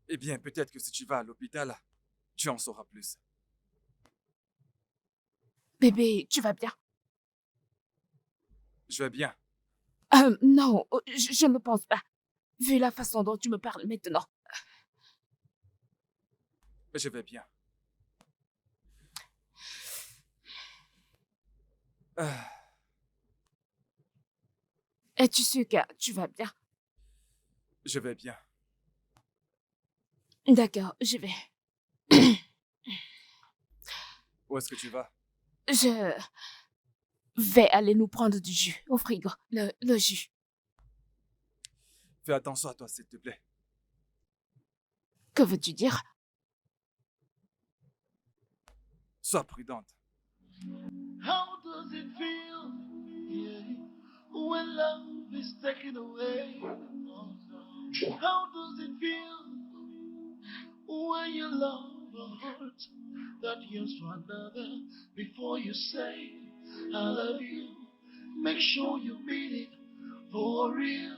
Eh bien, peut-être que si tu vas à l'hôpital, tu en sauras plus. Bébé, tu vas bien? Je vais bien. Non, je ne pense pas. Vu la façon dont tu me parles maintenant. Je vais bien. Es-tu sûr que tu vas bien? Je vais bien. D'accord, je vais. Où est-ce que tu vas? Je vais aller nous prendre du jus au frigo. Le jus. Fais attention à toi, s'il te plaît. Que veux-tu dire? Sois prudente. How does it feel, yeah, when love is taken away? How does it feel when your lover hurts that yearns for another? Before you say I love you, make sure you mean it for real.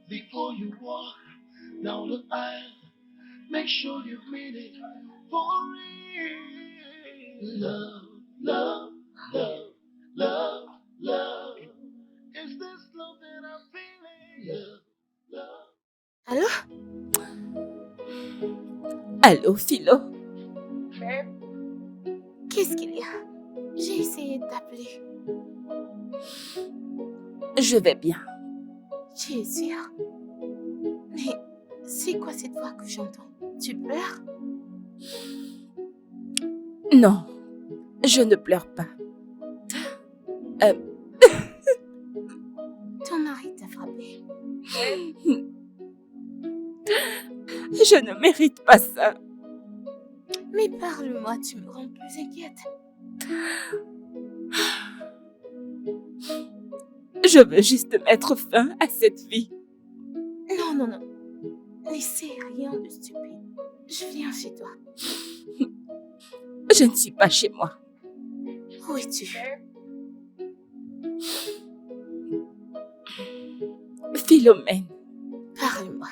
Before you walk down the aisle, make sure you mean it for real. Love, love, love, love, love. Is this love that I'm feeling? Love, love. Allô? Allô, Philo? Qu'est-ce qu'il y a? J'ai essayé de t'appeler. Je vais bien. Tu es sûre? Mais c'est quoi cette voix que j'entends? Tu pleures? Non, je ne pleure pas. Ton mari t'a frappé. Je ne mérite pas ça. Mais parle-moi, tu me rends plus inquiète. Je veux juste mettre fin à cette vie. Non, non, non. N'essaie rien de stupide. Je viens chez toi. Je ne suis pas chez moi. Où es-tu? Philomène, Parle-moi.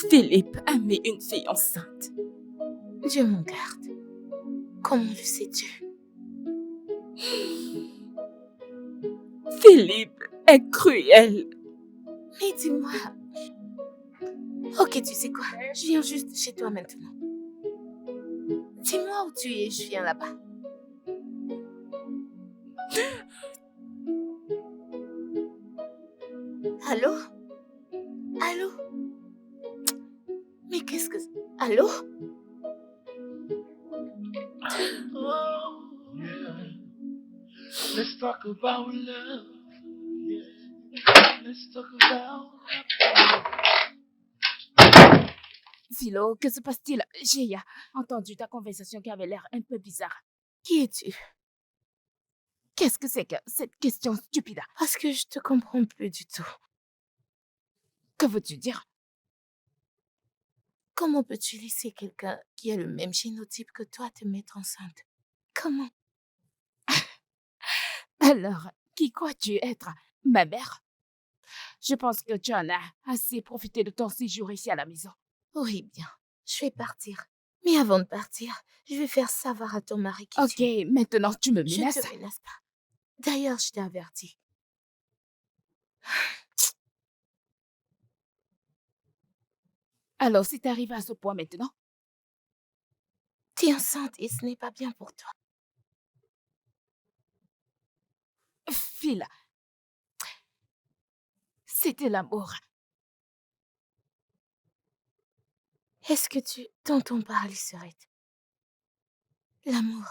Philippe a mis une fille enceinte. Dieu m'en garde. Comment le sais-tu? Philippe est cruel. Mais dis-moi. Ok, tu sais quoi? Je viens juste chez toi maintenant. Dis-moi où tu es, je viens là-bas. Allô? Allô? Mais qu'est-ce que... Allô? Oh, yeah. Let's talk about love. Yeah. Let's talk about. Philo, que se passe-t-il? J'ai entendu ta conversation qui avait l'air un peu bizarre. Qui es-tu? Qu'est-ce que c'est que cette question stupide? Parce que je te comprends plus du tout. Que veux-tu dire? Comment peux-tu laisser quelqu'un qui a le même génotype que toi te mettre enceinte? Comment? Alors, qui crois-tu être? Ma mère? Je pense que tu en as assez profité de ton séjour ici à la maison. Oui, bien. Je vais partir. Mais avant de partir, je vais faire savoir à ton mari qui tu es. Ok, maintenant tu me Je menaces. ne te menace pas. D'ailleurs, je t'ai averti. Alors, si tu arrives à ce point maintenant, T'es enceinte et ce n'est pas bien pour toi. Phil, c'était l'amour. Est-ce que tu t'entends parler, Serette? L'amour.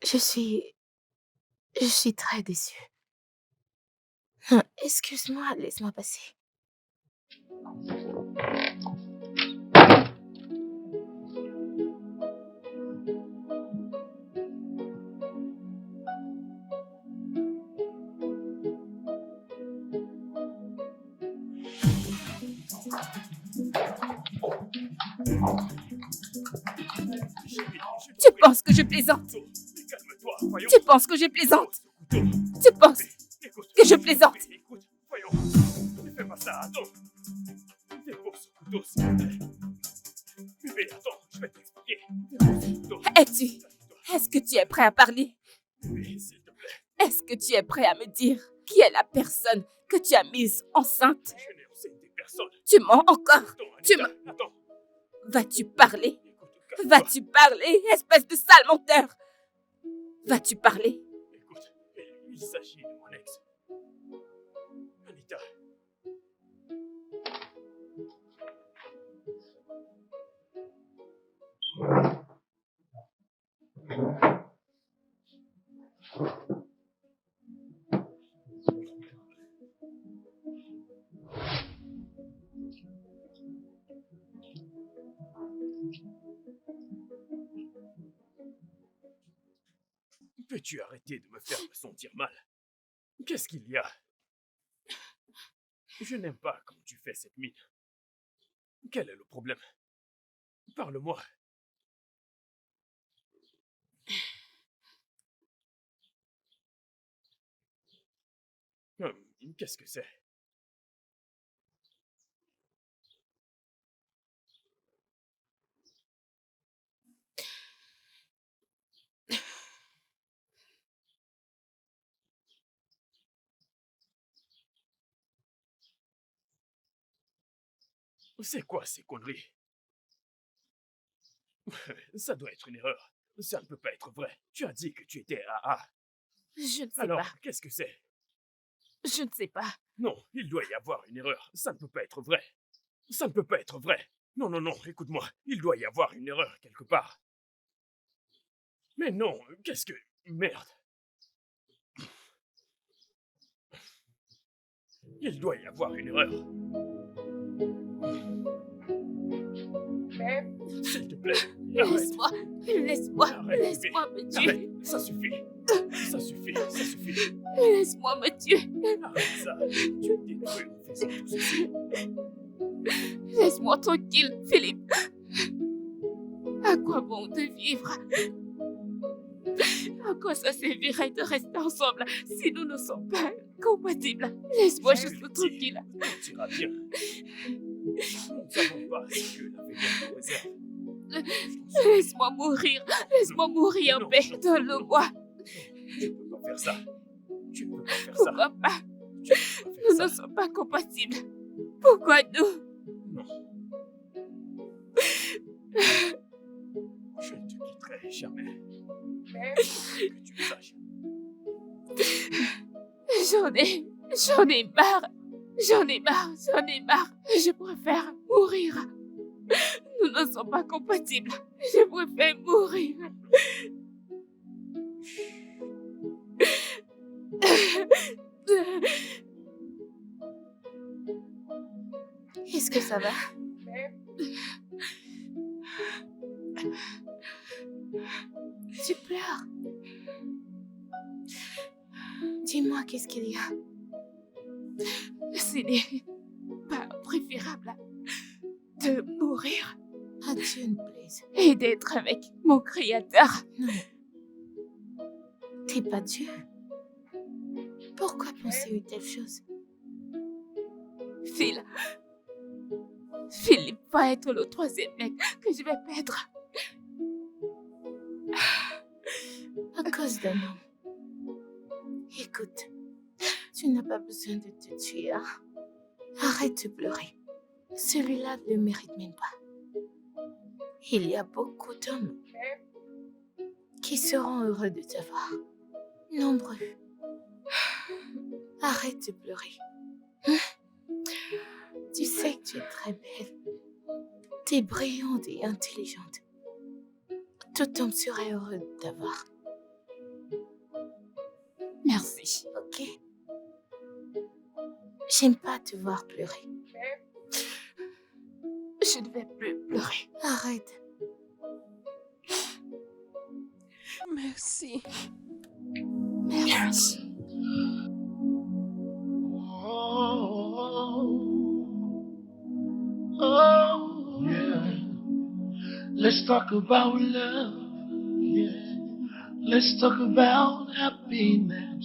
Je suis très déçue. Excuse-moi, laisse-moi passer. Tu penses que je plaisante? Mais calme-toi, voyons. Tu penses que je plaisante? Écoute, Tu penses écoute. que je plaisante? Écoute, voyons. Ne fais pas ça, attends. Dépose ce couteau, s'il te plaît. Bébé, attends, je vais t'expliquer. Dépose ce couteau. Est-ce que tu es prêt à parler? Bébé, s'il te plaît. Est-ce que tu es prêt à me dire qui est la personne que tu as mise enceinte? Je n'ai enseigné personne. Tu mens encore? Attends, Tu Anita, attends. Vas-tu parler? Écoute, calme-toi. Vas-tu parler, espèce de sale menteur? Vas-tu parler? Écoute, il s'agit de mon ex. Anita. Peux-tu arrêter de me faire me sentir mal? Qu'est-ce qu'il y a? Je n'aime pas quand tu fais cette mine. Quel est le problème? Parle-moi. Qu'est-ce que c'est? C'est quoi ces conneries? Ça doit être une erreur. Ça ne peut pas être vrai. Tu as dit que tu étais AA. Je ne sais Alors, pas. qu'est-ce que c'est? Je ne sais pas. Non, il doit y avoir une erreur. Ça ne peut pas être vrai. Ça ne peut pas être vrai. Non, non, non, écoute-moi. Il doit y avoir une erreur quelque part. Mais non, qu'est-ce que... Merde. Il doit y avoir une erreur. S'il te plaît, arrête. Laisse-moi, laisse-moi, Arrête, laisse-moi me tuer. Arrête, ça suffit. Ça suffit, ça suffit. Laisse-moi me tuer. Arrête ça. Tu es détruit en faisant tout ceci. Laisse-moi tranquille, Philippe. À quoi bon de vivre? À quoi ça servirait de rester ensemble si nous ne sommes pas compatibles? Laisse-moi juste tranquille. Tout ira bien. Nous ne savons pas ce que l'avenir nous réserve. Laisse-moi mourir. Laisse-moi mourir en Non, paix. non, Donne-le-moi. Tu ne peux pas faire ça. Tu ne peux pas faire ça. Pourquoi pas? Tu ne peux pas Nous faire ne ça. sommes pas compatibles. Pourquoi nous? Non. Je ne te quitterai jamais. Que tu le saches. J'en ai marre. J'en ai marre. Je préfère mourir. Nous ne sommes pas compatibles. Je préfère mourir. Est-ce que ça va? Tu pleures? Dis-moi, qu'est-ce qu'il y a? Ce n'est pas préférable de mourir À Dieu ne plaise. et d'être avec mon créateur. Non. T'es pas Dieu. Pourquoi penser une telle chose? Philippe va être le troisième mec que je vais perdre. À cause d'un homme. Écoute, tu n'as pas besoin de te tuer, hein? Arrête de pleurer. Celui-là ne le mérite même pas. Il y a beaucoup d'hommes qui seront heureux de t'avoir. Nombreux. Arrête de pleurer. Hein? Tu sais que tu es très belle. Tu es brillante et intelligente. Tout homme serait heureux de t'avoir. Merci. Ok? J'aime pas te voir pleurer. Je ne vais plus pleurer. Arrête. Merci. Merci. Oh, yeah. Let's talk about love. Yeah. Let's talk about happiness.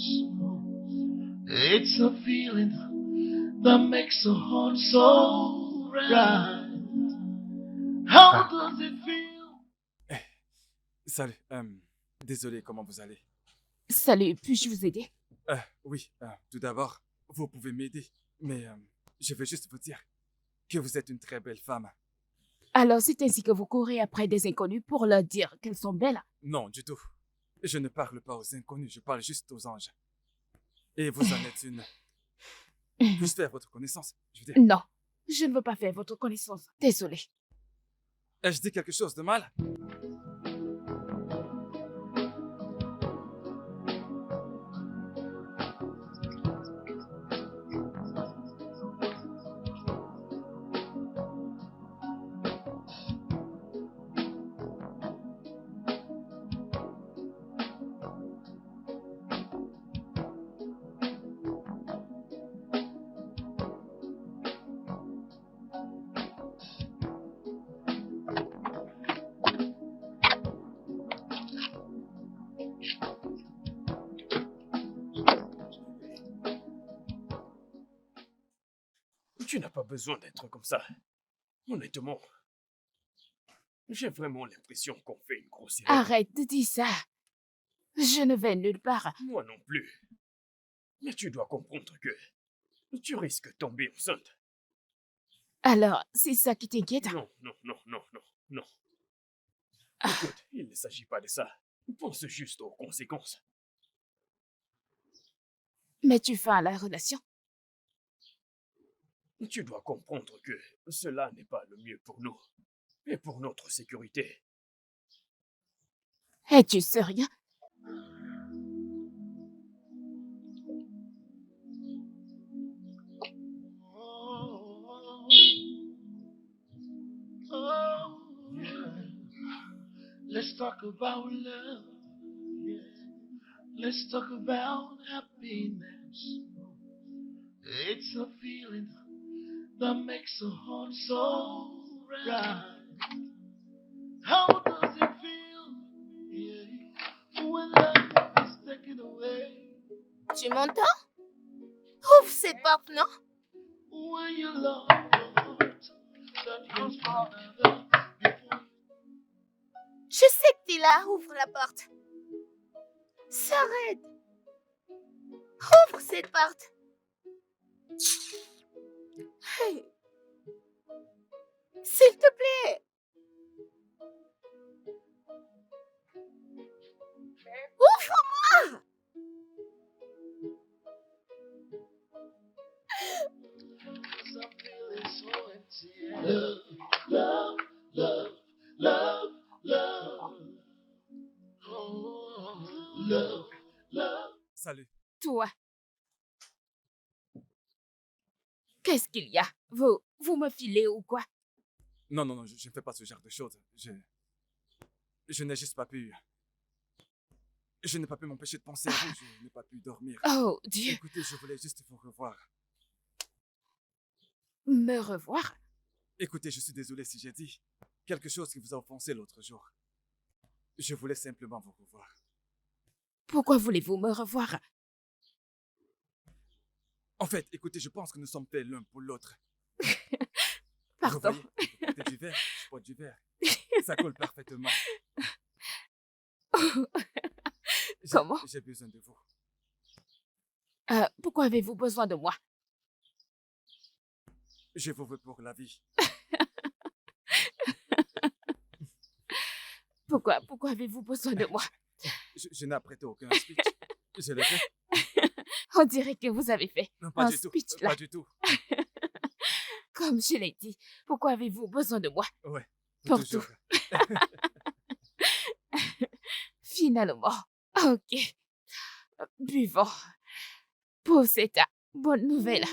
It's a feeling that makes the heart so right. How does it feel? Salut. Désolé, comment vous allez? Salut, puis-je vous aider? Oui, tout d'abord, vous pouvez m'aider. Mais je veux juste vous dire que vous êtes une très belle femme. Alors c'est ainsi que vous courez après des inconnus pour leur dire qu'elles sont belles? Non, du tout. Je ne parle pas aux inconnus, je parle juste aux anges. Et vous en êtes une. Puis-je faire votre connaissance? Je veux dire, Non, je ne veux pas faire votre connaissance. Désolée. ai-je dit quelque chose de mal? Tu n'as pas besoin d'être comme ça. Honnêtement, j'ai vraiment l'impression qu'on fait une grosse erreur. Arrête de dire ça. Je ne vais nulle part. Moi non plus. Mais tu dois comprendre que tu risques de tomber enceinte. Alors, c'est ça qui t'inquiète? Non. Ah. Écoute, il ne s'agit pas de ça. Pense juste aux conséquences. Mais tu fais à la relation? Tu dois comprendre que cela n'est pas le mieux pour nous et pour notre sécurité. Es-tu sérieux? Oh, Let's talk about love. Yeah. Let's talk about happiness. It's a feeling that makes a heart so right. How does it feel? Yeah. When love is taken away. Tu m'entends? Ouvre cette porte, non? When you love your heart, that yearns for another before. Je sais que t'es là, ouvre la porte. S'arrête. Ouvre cette porte. Hey. S'il te plaît. Ouvre-moi. I'm feeling so empty. Love, love, love, love, love. Oh, love, love. Salut. Toi. Qu'est-ce qu'il y a? Vous me filez ou quoi? Non, non, non, je ne fais pas ce genre de choses. Je n'ai juste pas pu... Je n'ai pas pu m'empêcher de penser à vous, je n'ai pas pu dormir. Oh, Dieu. Écoutez, je voulais juste vous revoir. Me revoir? Écoutez, je suis désolé si j'ai dit quelque chose qui vous a offensé l'autre jour. Je voulais simplement vous revoir. Pourquoi voulez-vous me revoir? En fait, écoutez, je pense que nous sommes faits l'un pour l'autre. Pardon. Vous voyez, vous portez du verre, je porte du verre. Ça colle parfaitement. Comment? J'ai besoin de vous. Pourquoi avez-vous besoin de moi? Je vous veux pour la vie. Pourquoi avez-vous besoin de moi? Je n'ai apprêté aucun speech. Je l'ai fait. On dirait que vous avez fait Non, pas un du tout. speech là. Pas du tout. Comme je l'ai dit, pourquoi avez-vous besoin de moi? Ouais. Pour toujours. Finalement. Ok. Buvons. Pour cette bonne nouvelle.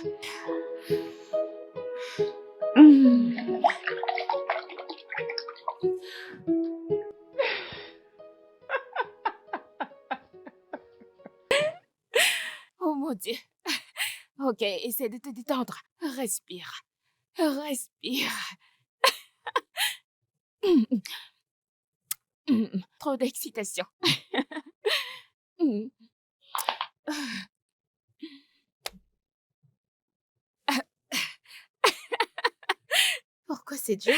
Oh mon Dieu. Ok, essaie de te détendre. Respire. Respire. Trop d'excitation. Pourquoi c'est dur?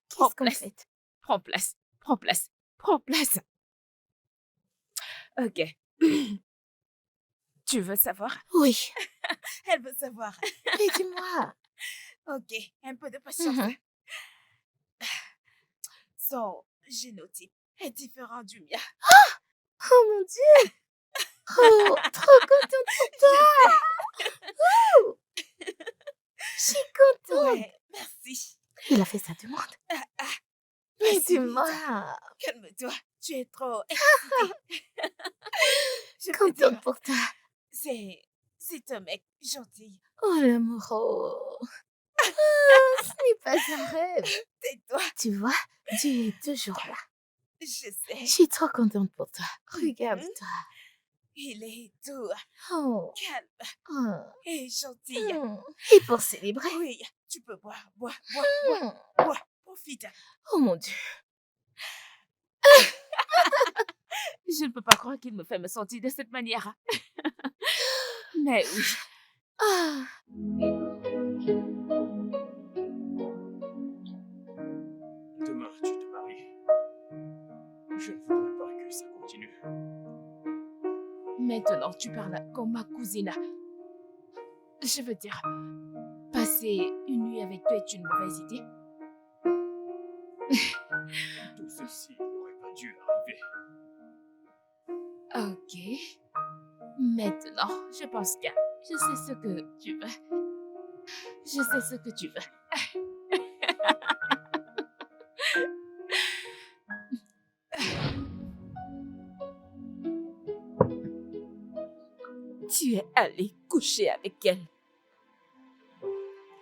Prends Qu'est-ce qu'on place. fait? Prends place. Prends place. Prends place. Ok. Tu veux savoir? Oui. Elle veut savoir. Mais dis-moi. Ok, un peu de patience. Mhm. Son génotype est différent du mien. Oh mon Dieu. Oh, trop contente pour toi. Ouh. Je suis contente. Ouais, merci. Il a fait sa demande. Mais Vas-y, dis-moi. calme-toi. Tu es trop excitée. Je peux Contente dire, pour toi. c'est un mec gentil. Oh l'amoureux. Oh, ce n'est pas un rêve. Tais-toi. Tu vois, Dieu est toujours là. Je sais. Je suis trop contente pour toi. Regarde-toi. Il est doux, Oh. calme Oh. et gentil. Et pour célébrer. Oui, tu peux boire, boire, Hmm. boire. Profite. Oh mon Dieu. Je ne peux pas croire qu'il me fait me sentir de cette manière. Mais oui. Ah. Demain, tu te maries. Je ne voudrais pas que ça continue. Maintenant, tu parles comme ma cousine. Je veux dire, passer une nuit avec toi est une mauvaise idée. Tout ceci n'aurait pas dû arriver. Ok. Maintenant, je pense que je sais ce que tu veux. Je sais ce que tu veux. Tu es allé coucher avec elle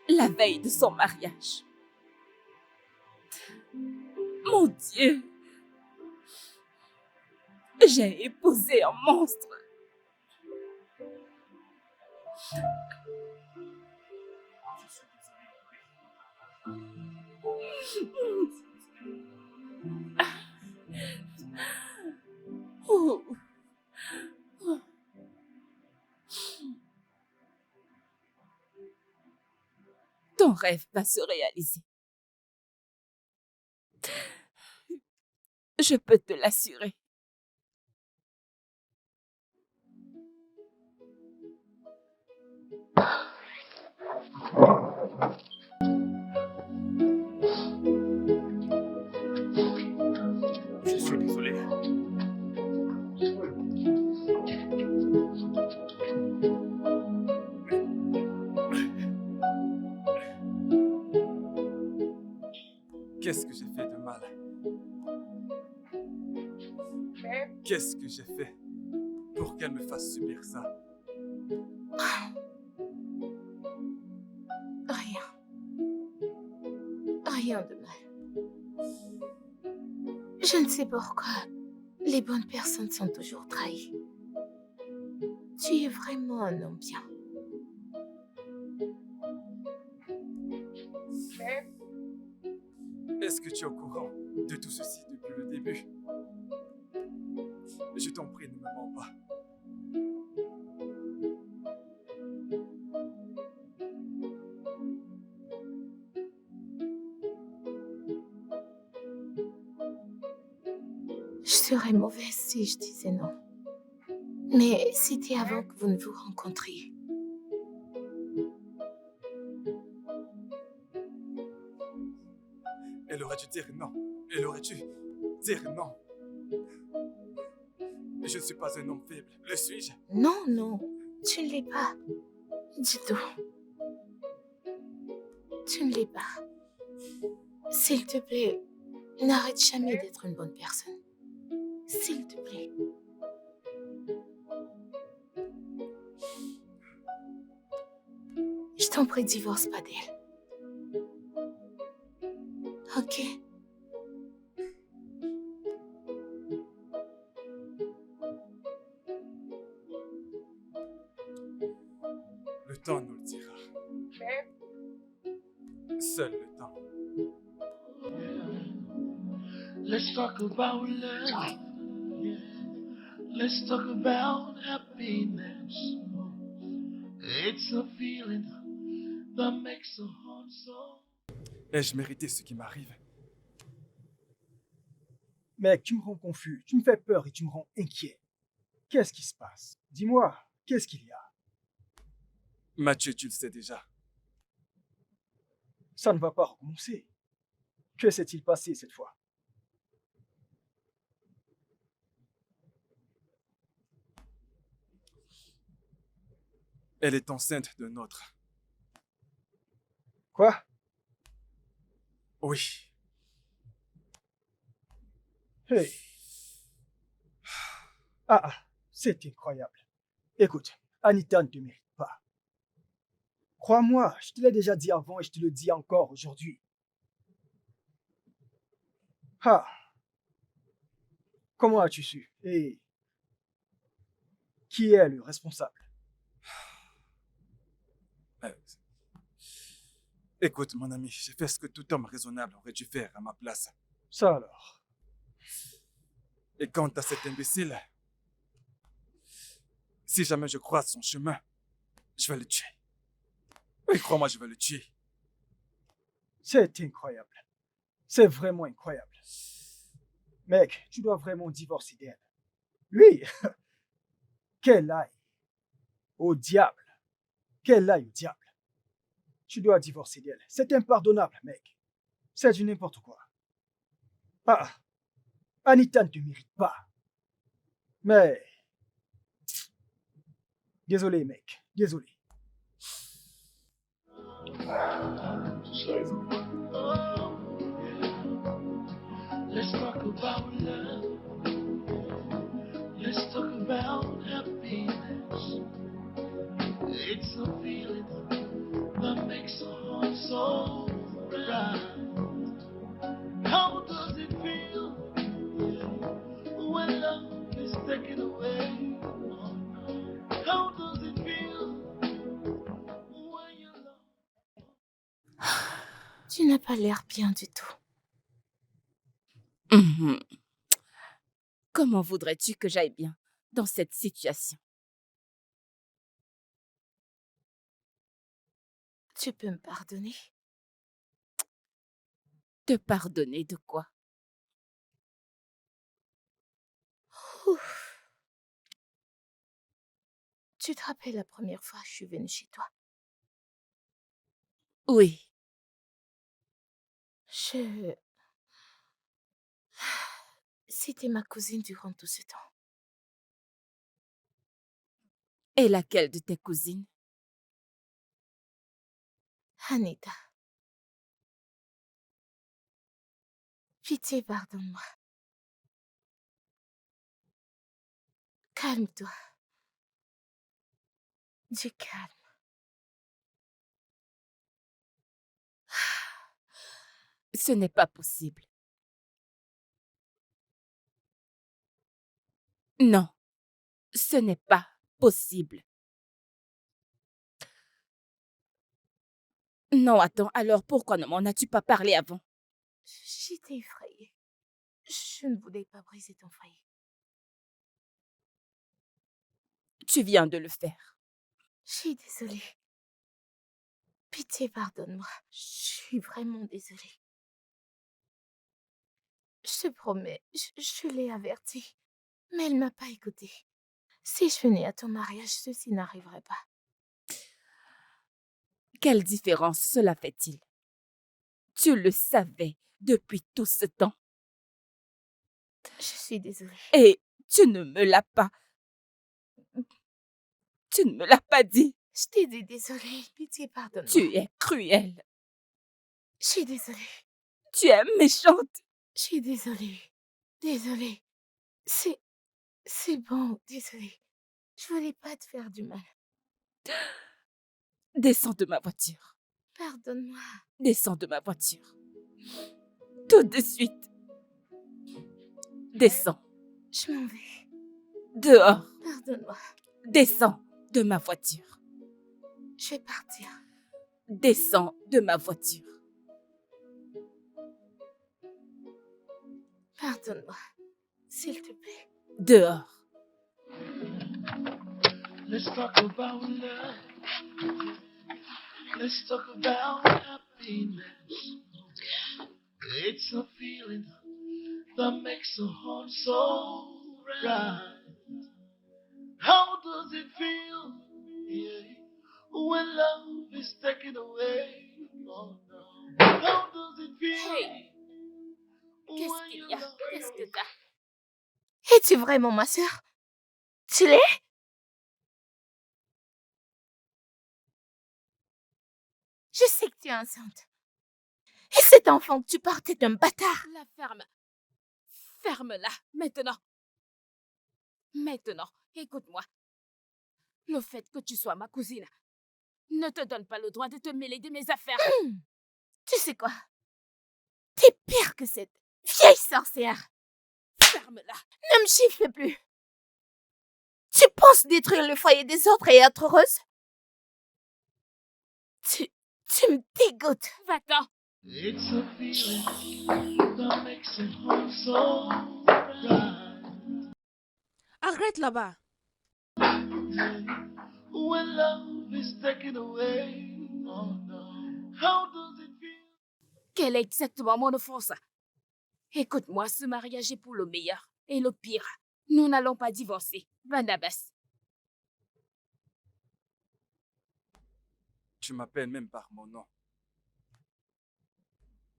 la veille de son mariage. Mon Dieu, j'ai épousé un monstre. Oh. Ton rêve va se réaliser. Je peux te l'assurer. Je suis désolé. Qu'est-ce que j'ai fait de mal? Qu'est-ce que j'ai fait pour qu'elle me fasse subir ça? Rien. Rien de mal. Je ne sais pourquoi les bonnes personnes sont toujours trahies. Tu es vraiment un homme bien. Est-ce que tu es au courant de tout ceci depuis le début? Je t'en prie, ne me mens pas. Je serais mauvaise si je disais non. Mais c'était avant que vous ne vous rencontriez. Elle aurait dû dire non. Elle aurait dû dire non. Je ne suis pas un homme faible, le suis-je? Non, non, tu ne l'es pas. Dis-toi. Tu ne l'es pas. S'il te plaît, n'arrête jamais d'être une bonne personne. S'il te plaît. Je t'en prie, divorce pas d'elle. Ok? Le temps nous le dira. Seul le temps. Let's talk about love. Yeah. Let's talk about happiness. It's a feeling that makes a heart so. Ai-je mérité ce qui m'arrive? Mec, tu me rends confus, tu me fais peur et tu me rends inquiet. Qu'est-ce qui se passe? Dis-moi, qu'est-ce qu'il y a? Mathieu, tu le sais déjà. Ça ne va pas recommencer. Que s'est-il passé cette fois? Elle est enceinte d'un autre. Quoi? Oui. Hey. Ah, c'est incroyable. Écoute, Anita ne te mérite pas. Crois-moi, je te l'ai déjà dit avant et je te le dis encore aujourd'hui. Ah. Comment as-tu su? Et qui est le responsable? Écoute, mon ami, j'ai fait ce que tout homme raisonnable aurait dû faire à ma place. Ça alors? Et quant à cet imbécile, si jamais je croise son chemin, je vais le tuer. Oui, crois-moi, je vais le tuer. C'est incroyable. C'est vraiment incroyable. Mec, tu dois vraiment divorcer d'elle. Oui. Qu'elle aille au diable. Qu'elle aille au diable. Tu dois divorcer d'elle. C'est impardonnable, mec. C'est du n'importe quoi. Ah, Anita ne te mérite pas. Mais... Désolé, mec. Désolé. Let's talk about love. Let's talk about happiness. It's a feeling that makes a heart so right. How does it feel? Tu n'as pas l'air bien du tout. Mhm. Comment voudrais-tu que j'aille bien dans cette situation? Tu peux me pardonner? Te pardonner de quoi? Ouf. Tu te rappelles la première fois que je suis venue chez toi? Oui, C'était ma cousine durant tout ce temps. et laquelle de tes cousines? Anita. Pitié, pardonne-moi. Calme-toi. Du calme. Ce n'est pas possible. Non, ce n'est pas possible. Non, attends, alors pourquoi ne m'en as-tu pas parlé avant? J'étais effrayée. Je ne voulais pas briser ton foyer. Tu viens de le faire. Je suis désolée. Pitié, pardonne-moi. Je suis vraiment désolée. Je te promets, je l'ai avertie. Mais elle m'a pas écoutée. Si je venais à ton mariage, ceci n'arriverait pas. Quelle différence cela fait-il? Tu le savais depuis tout ce temps Je suis désolée. et tu ne me l'as pas. Tu ne me l'as pas dit. Je t'ai dit désolée. Pitié, pardonne-moi. Tu es cruelle. Je suis désolée. Tu es méchante. Je suis désolée. Désolée. C'est bon, désolée. Je voulais pas te faire du mal. Descends de ma voiture. Pardonne-moi. Descends de ma voiture. Tout de suite. Descends. Je m'en vais. Dehors. Pardonne-moi. Descends de ma voiture. Je vais partir. Descends de ma voiture. Pardonne-moi. S'il te plaît. Dehors. Let's talk about love. Let's talk about happiness. It's a feeling that makes the heart so right. How does it feel, yeah, when love is taken away? Oh, no. How does it feel? Hey, qu'est-ce when qu'il your y a? love Qu'est-ce que t'as? Es-tu vraiment ma sœur? Tu l'es? Je sais que tu es enceinte. Et cet enfant que tu portes est un bâtard. La ferme. Ferme-la, maintenant. Maintenant, écoute-moi. Le fait que tu sois ma cousine ne te donne pas le droit de te mêler de mes affaires. Tu sais quoi? T'es pire que cette vieille sorcière. Ferme-la. Ne me gifle plus. Tu penses détruire le foyer des autres et être heureuse? Tu me dégoûtes. Va-t'en. It's a feeling that makes the heart so right. Arrête là-bas. When love is taken away, oh no. How does it feel? Quelle est exactement mon offense? Écoute-moi, ce mariage est pour le meilleur et le pire. Nous n'allons pas divorcer. Barnabas. Tu m'appelles même par mon nom.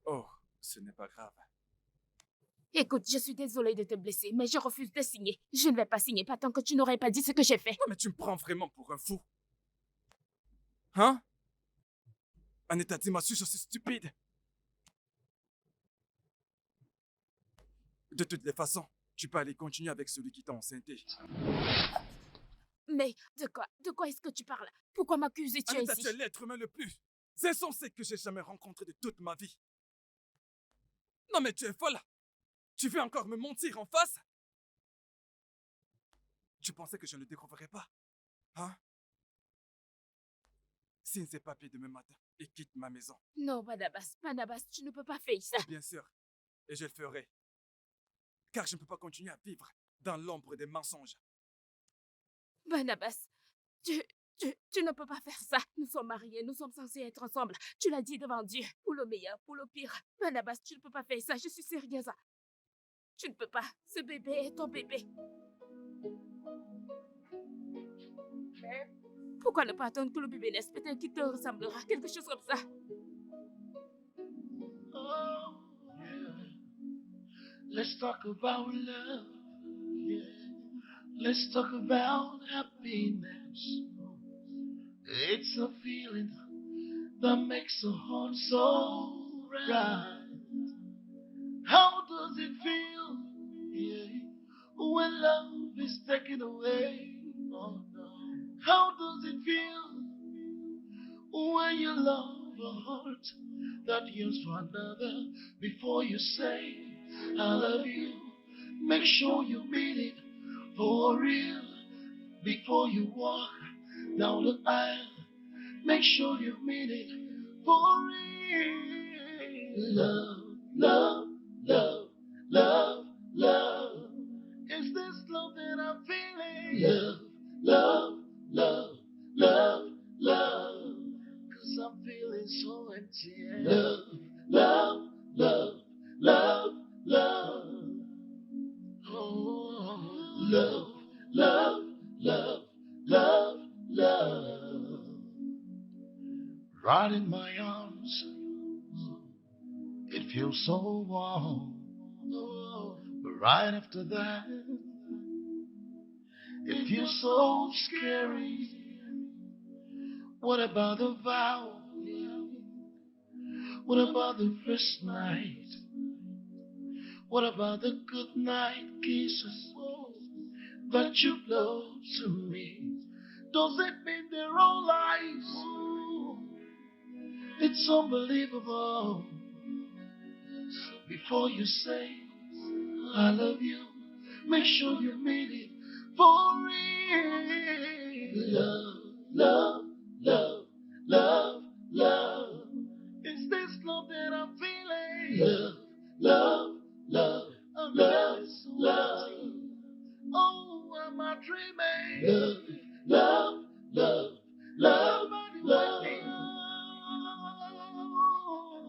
Oh, ce n'est pas grave. Écoute, je suis désolée de te blesser, mais je refuse de signer. Je ne vais pas signer, pas tant que tu n'aurais pas dit ce que j'ai fait. Non, mais tu me prends vraiment pour un fou. Hein? Un état d'émotion aussi stupide. De toutes les façons, tu peux aller continuer avec celui qui t'a enceinté. Mais de quoi est-ce que tu parles? Pourquoi m'accuses-tu Anita, ainsi? tu es l'être humain le plus insensé que j'ai jamais rencontré de toute ma vie. Non, mais tu es folle. Tu veux encore me mentir en face? Tu pensais que je ne le découvrirais pas? Hein? Signe ces papiers demain matin et quitte ma maison. Non, Barnabas, tu ne peux pas faire ça. Bien sûr. Et je le ferai. Car je ne peux pas continuer à vivre dans l'ombre des mensonges. Barnabas, tu ne peux pas faire ça. Nous sommes mariés, nous sommes censés être ensemble. Tu l'as dit devant Dieu, pour le meilleur, pour le pire. Barnabas, tu ne peux pas faire ça, je suis sérieuse. Tu ne peux pas. Ce bébé est ton bébé. Pourquoi ne pas attendre que le bébé naisse? Peut-être qu'il te ressemblera, quelque chose comme ça. Oh, yeah. Let's talk about love. Yeah. Let's talk about happiness. It's a feeling that makes the heart so right. How does it feel? Yeah. When love is taken away. Oh, no. How does it feel when you love a heart that yearns for another? Before you say I love you, make sure you mean it for real. Before you walk down the aisle, make sure you mean it for real. Love, love, love, love, love. Is this love that I'm feeling? Love, love, love, love, love. 'Cause I'm feeling so empty. Love, love, love, love, love. Oh, love, love, love, love, love. Right in my arms, it feels so warm. But right after that, it feels so scary. What about the vow? What about the first night? What about the good night kisses that you blow to me? Does it mean they're all lies? It's unbelievable. So before you say I love you, make sure you mean it for real. Love, love, love, love, love. Is this love that I'm feeling? Love, love, love, love, love. Oh, am I dreaming? Love, love, love, love, love.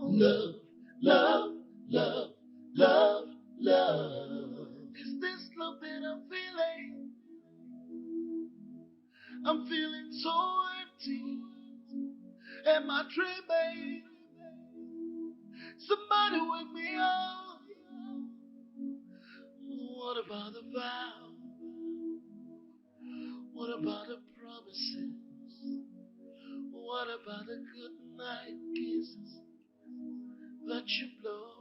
Love, love, love, love, love. Is this love that I'm feeling? I'm feeling so empty. Am I dreaming? Somebody wake me up. What about the vow? What about the promises? What about the good night kisses that you blow?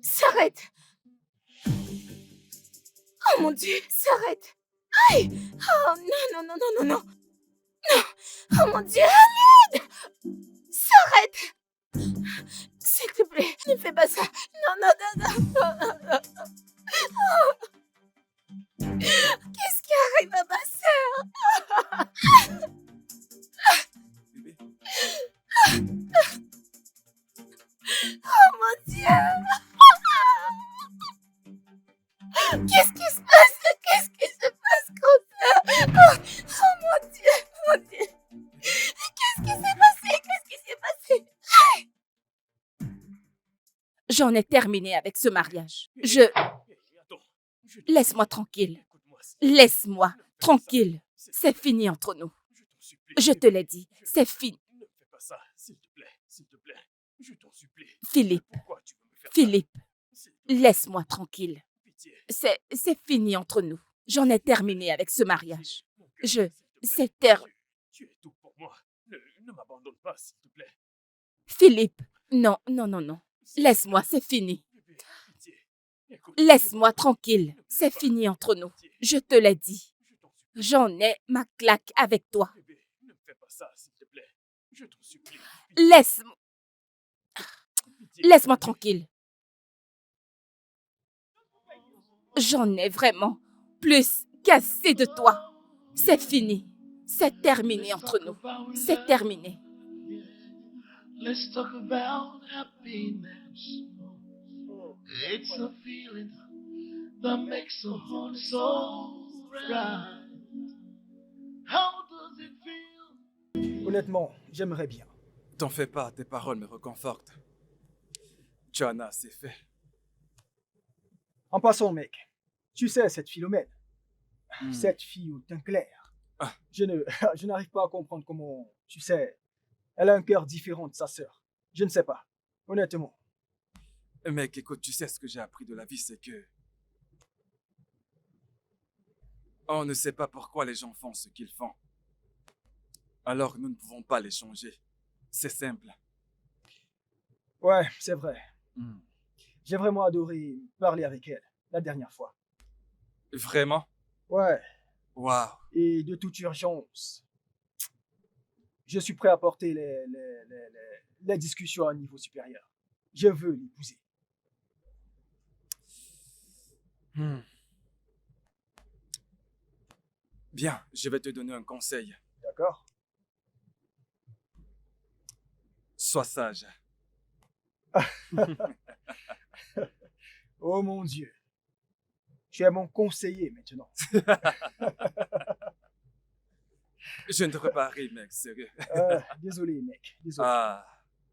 S'arrête! Oh mon Dieu, s'arrête! Aïe! Oh non, non, non, non, non, non! Non! Oh mon Dieu, à l'aide! S'arrête! S'il te plaît, ne fais pas ça! Non, non, non, non, non, non, non. Oh. Qu'est-ce qui arrive à ma sœur? Bébé, Oh mon Dieu! Qu'est-ce qui se passe? Qu'est-ce qui se passe comme ça? Oh mon Dieu! Mon Dieu! Qu'est-ce qui s'est passé? Qu'est-ce qui s'est passé? J'en ai terminé avec ce mariage. Attends. Laisse-moi tranquille. Écoute-moi. Laisse-moi tranquille. C'est fini entre nous. Je t'en supplie. Je te l'ai dit, c'est fini. Ne fais pas ça, s'il te plaît, s'il te plaît. Je t'en supplie. Philippe, Pourquoi tu veux me faire Philippe, ça? S'il te plaît, laisse-moi tranquille. pitié. C'est fini entre nous. J'en ai terminé avec ce mariage. Mon cœur, Je- s'il te plaît. c'est ter- Tu es tout pour moi. Ne m'abandonne pas, s'il te plaît. Philippe, non, non, non, non. Laisse-moi, c'est fini. Bébé, pitié. Écoute, Laisse-moi tranquille. C'est fini entre nous. pitié. Je te l'ai dit. Je t'en supplie. J'en ai ma claque avec toi. Bébé, ne me fais pas ça, s'il te plaît. Je t'en supplie. Laisse-moi Pitié. laisse-moi tranquille. J'en ai vraiment plus qu'assez de toi. C'est fini. C'est terminé entre nous. C'est terminé. Let's talk about happiness. It's a feeling that makes the heart so right. How does it feel? Honnêtement, j'aimerais bien. T'en fais pas, tes paroles me réconfortent. Joanna, c'est fait. En passant, mec, tu sais, cette Philomène, Hmm. cette fille au teint clair, Ah. je n'arrive pas à comprendre comment, tu sais, elle a un cœur différent de sa sœur. Je ne sais pas, honnêtement. Mec, écoute, tu sais ce que j'ai appris de la vie, c'est que... On ne sait pas pourquoi les gens font ce qu'ils font. Alors nous ne pouvons pas les changer. C'est simple. Ouais, c'est vrai. Hmm. J'ai vraiment adoré parler avec elle la dernière fois. Vraiment? Ouais, Waouh. et de toute urgence, je suis prêt à porter les discussions à un niveau supérieur. Je veux l'épouser. Hmm. Bien, je vais te donner un conseil. D'accord? Sois sage. Oh mon Dieu. Tu es mon conseiller maintenant. Je ne devrais pas rire, mec, sérieux. Désolé, mec. Désolé. Ah.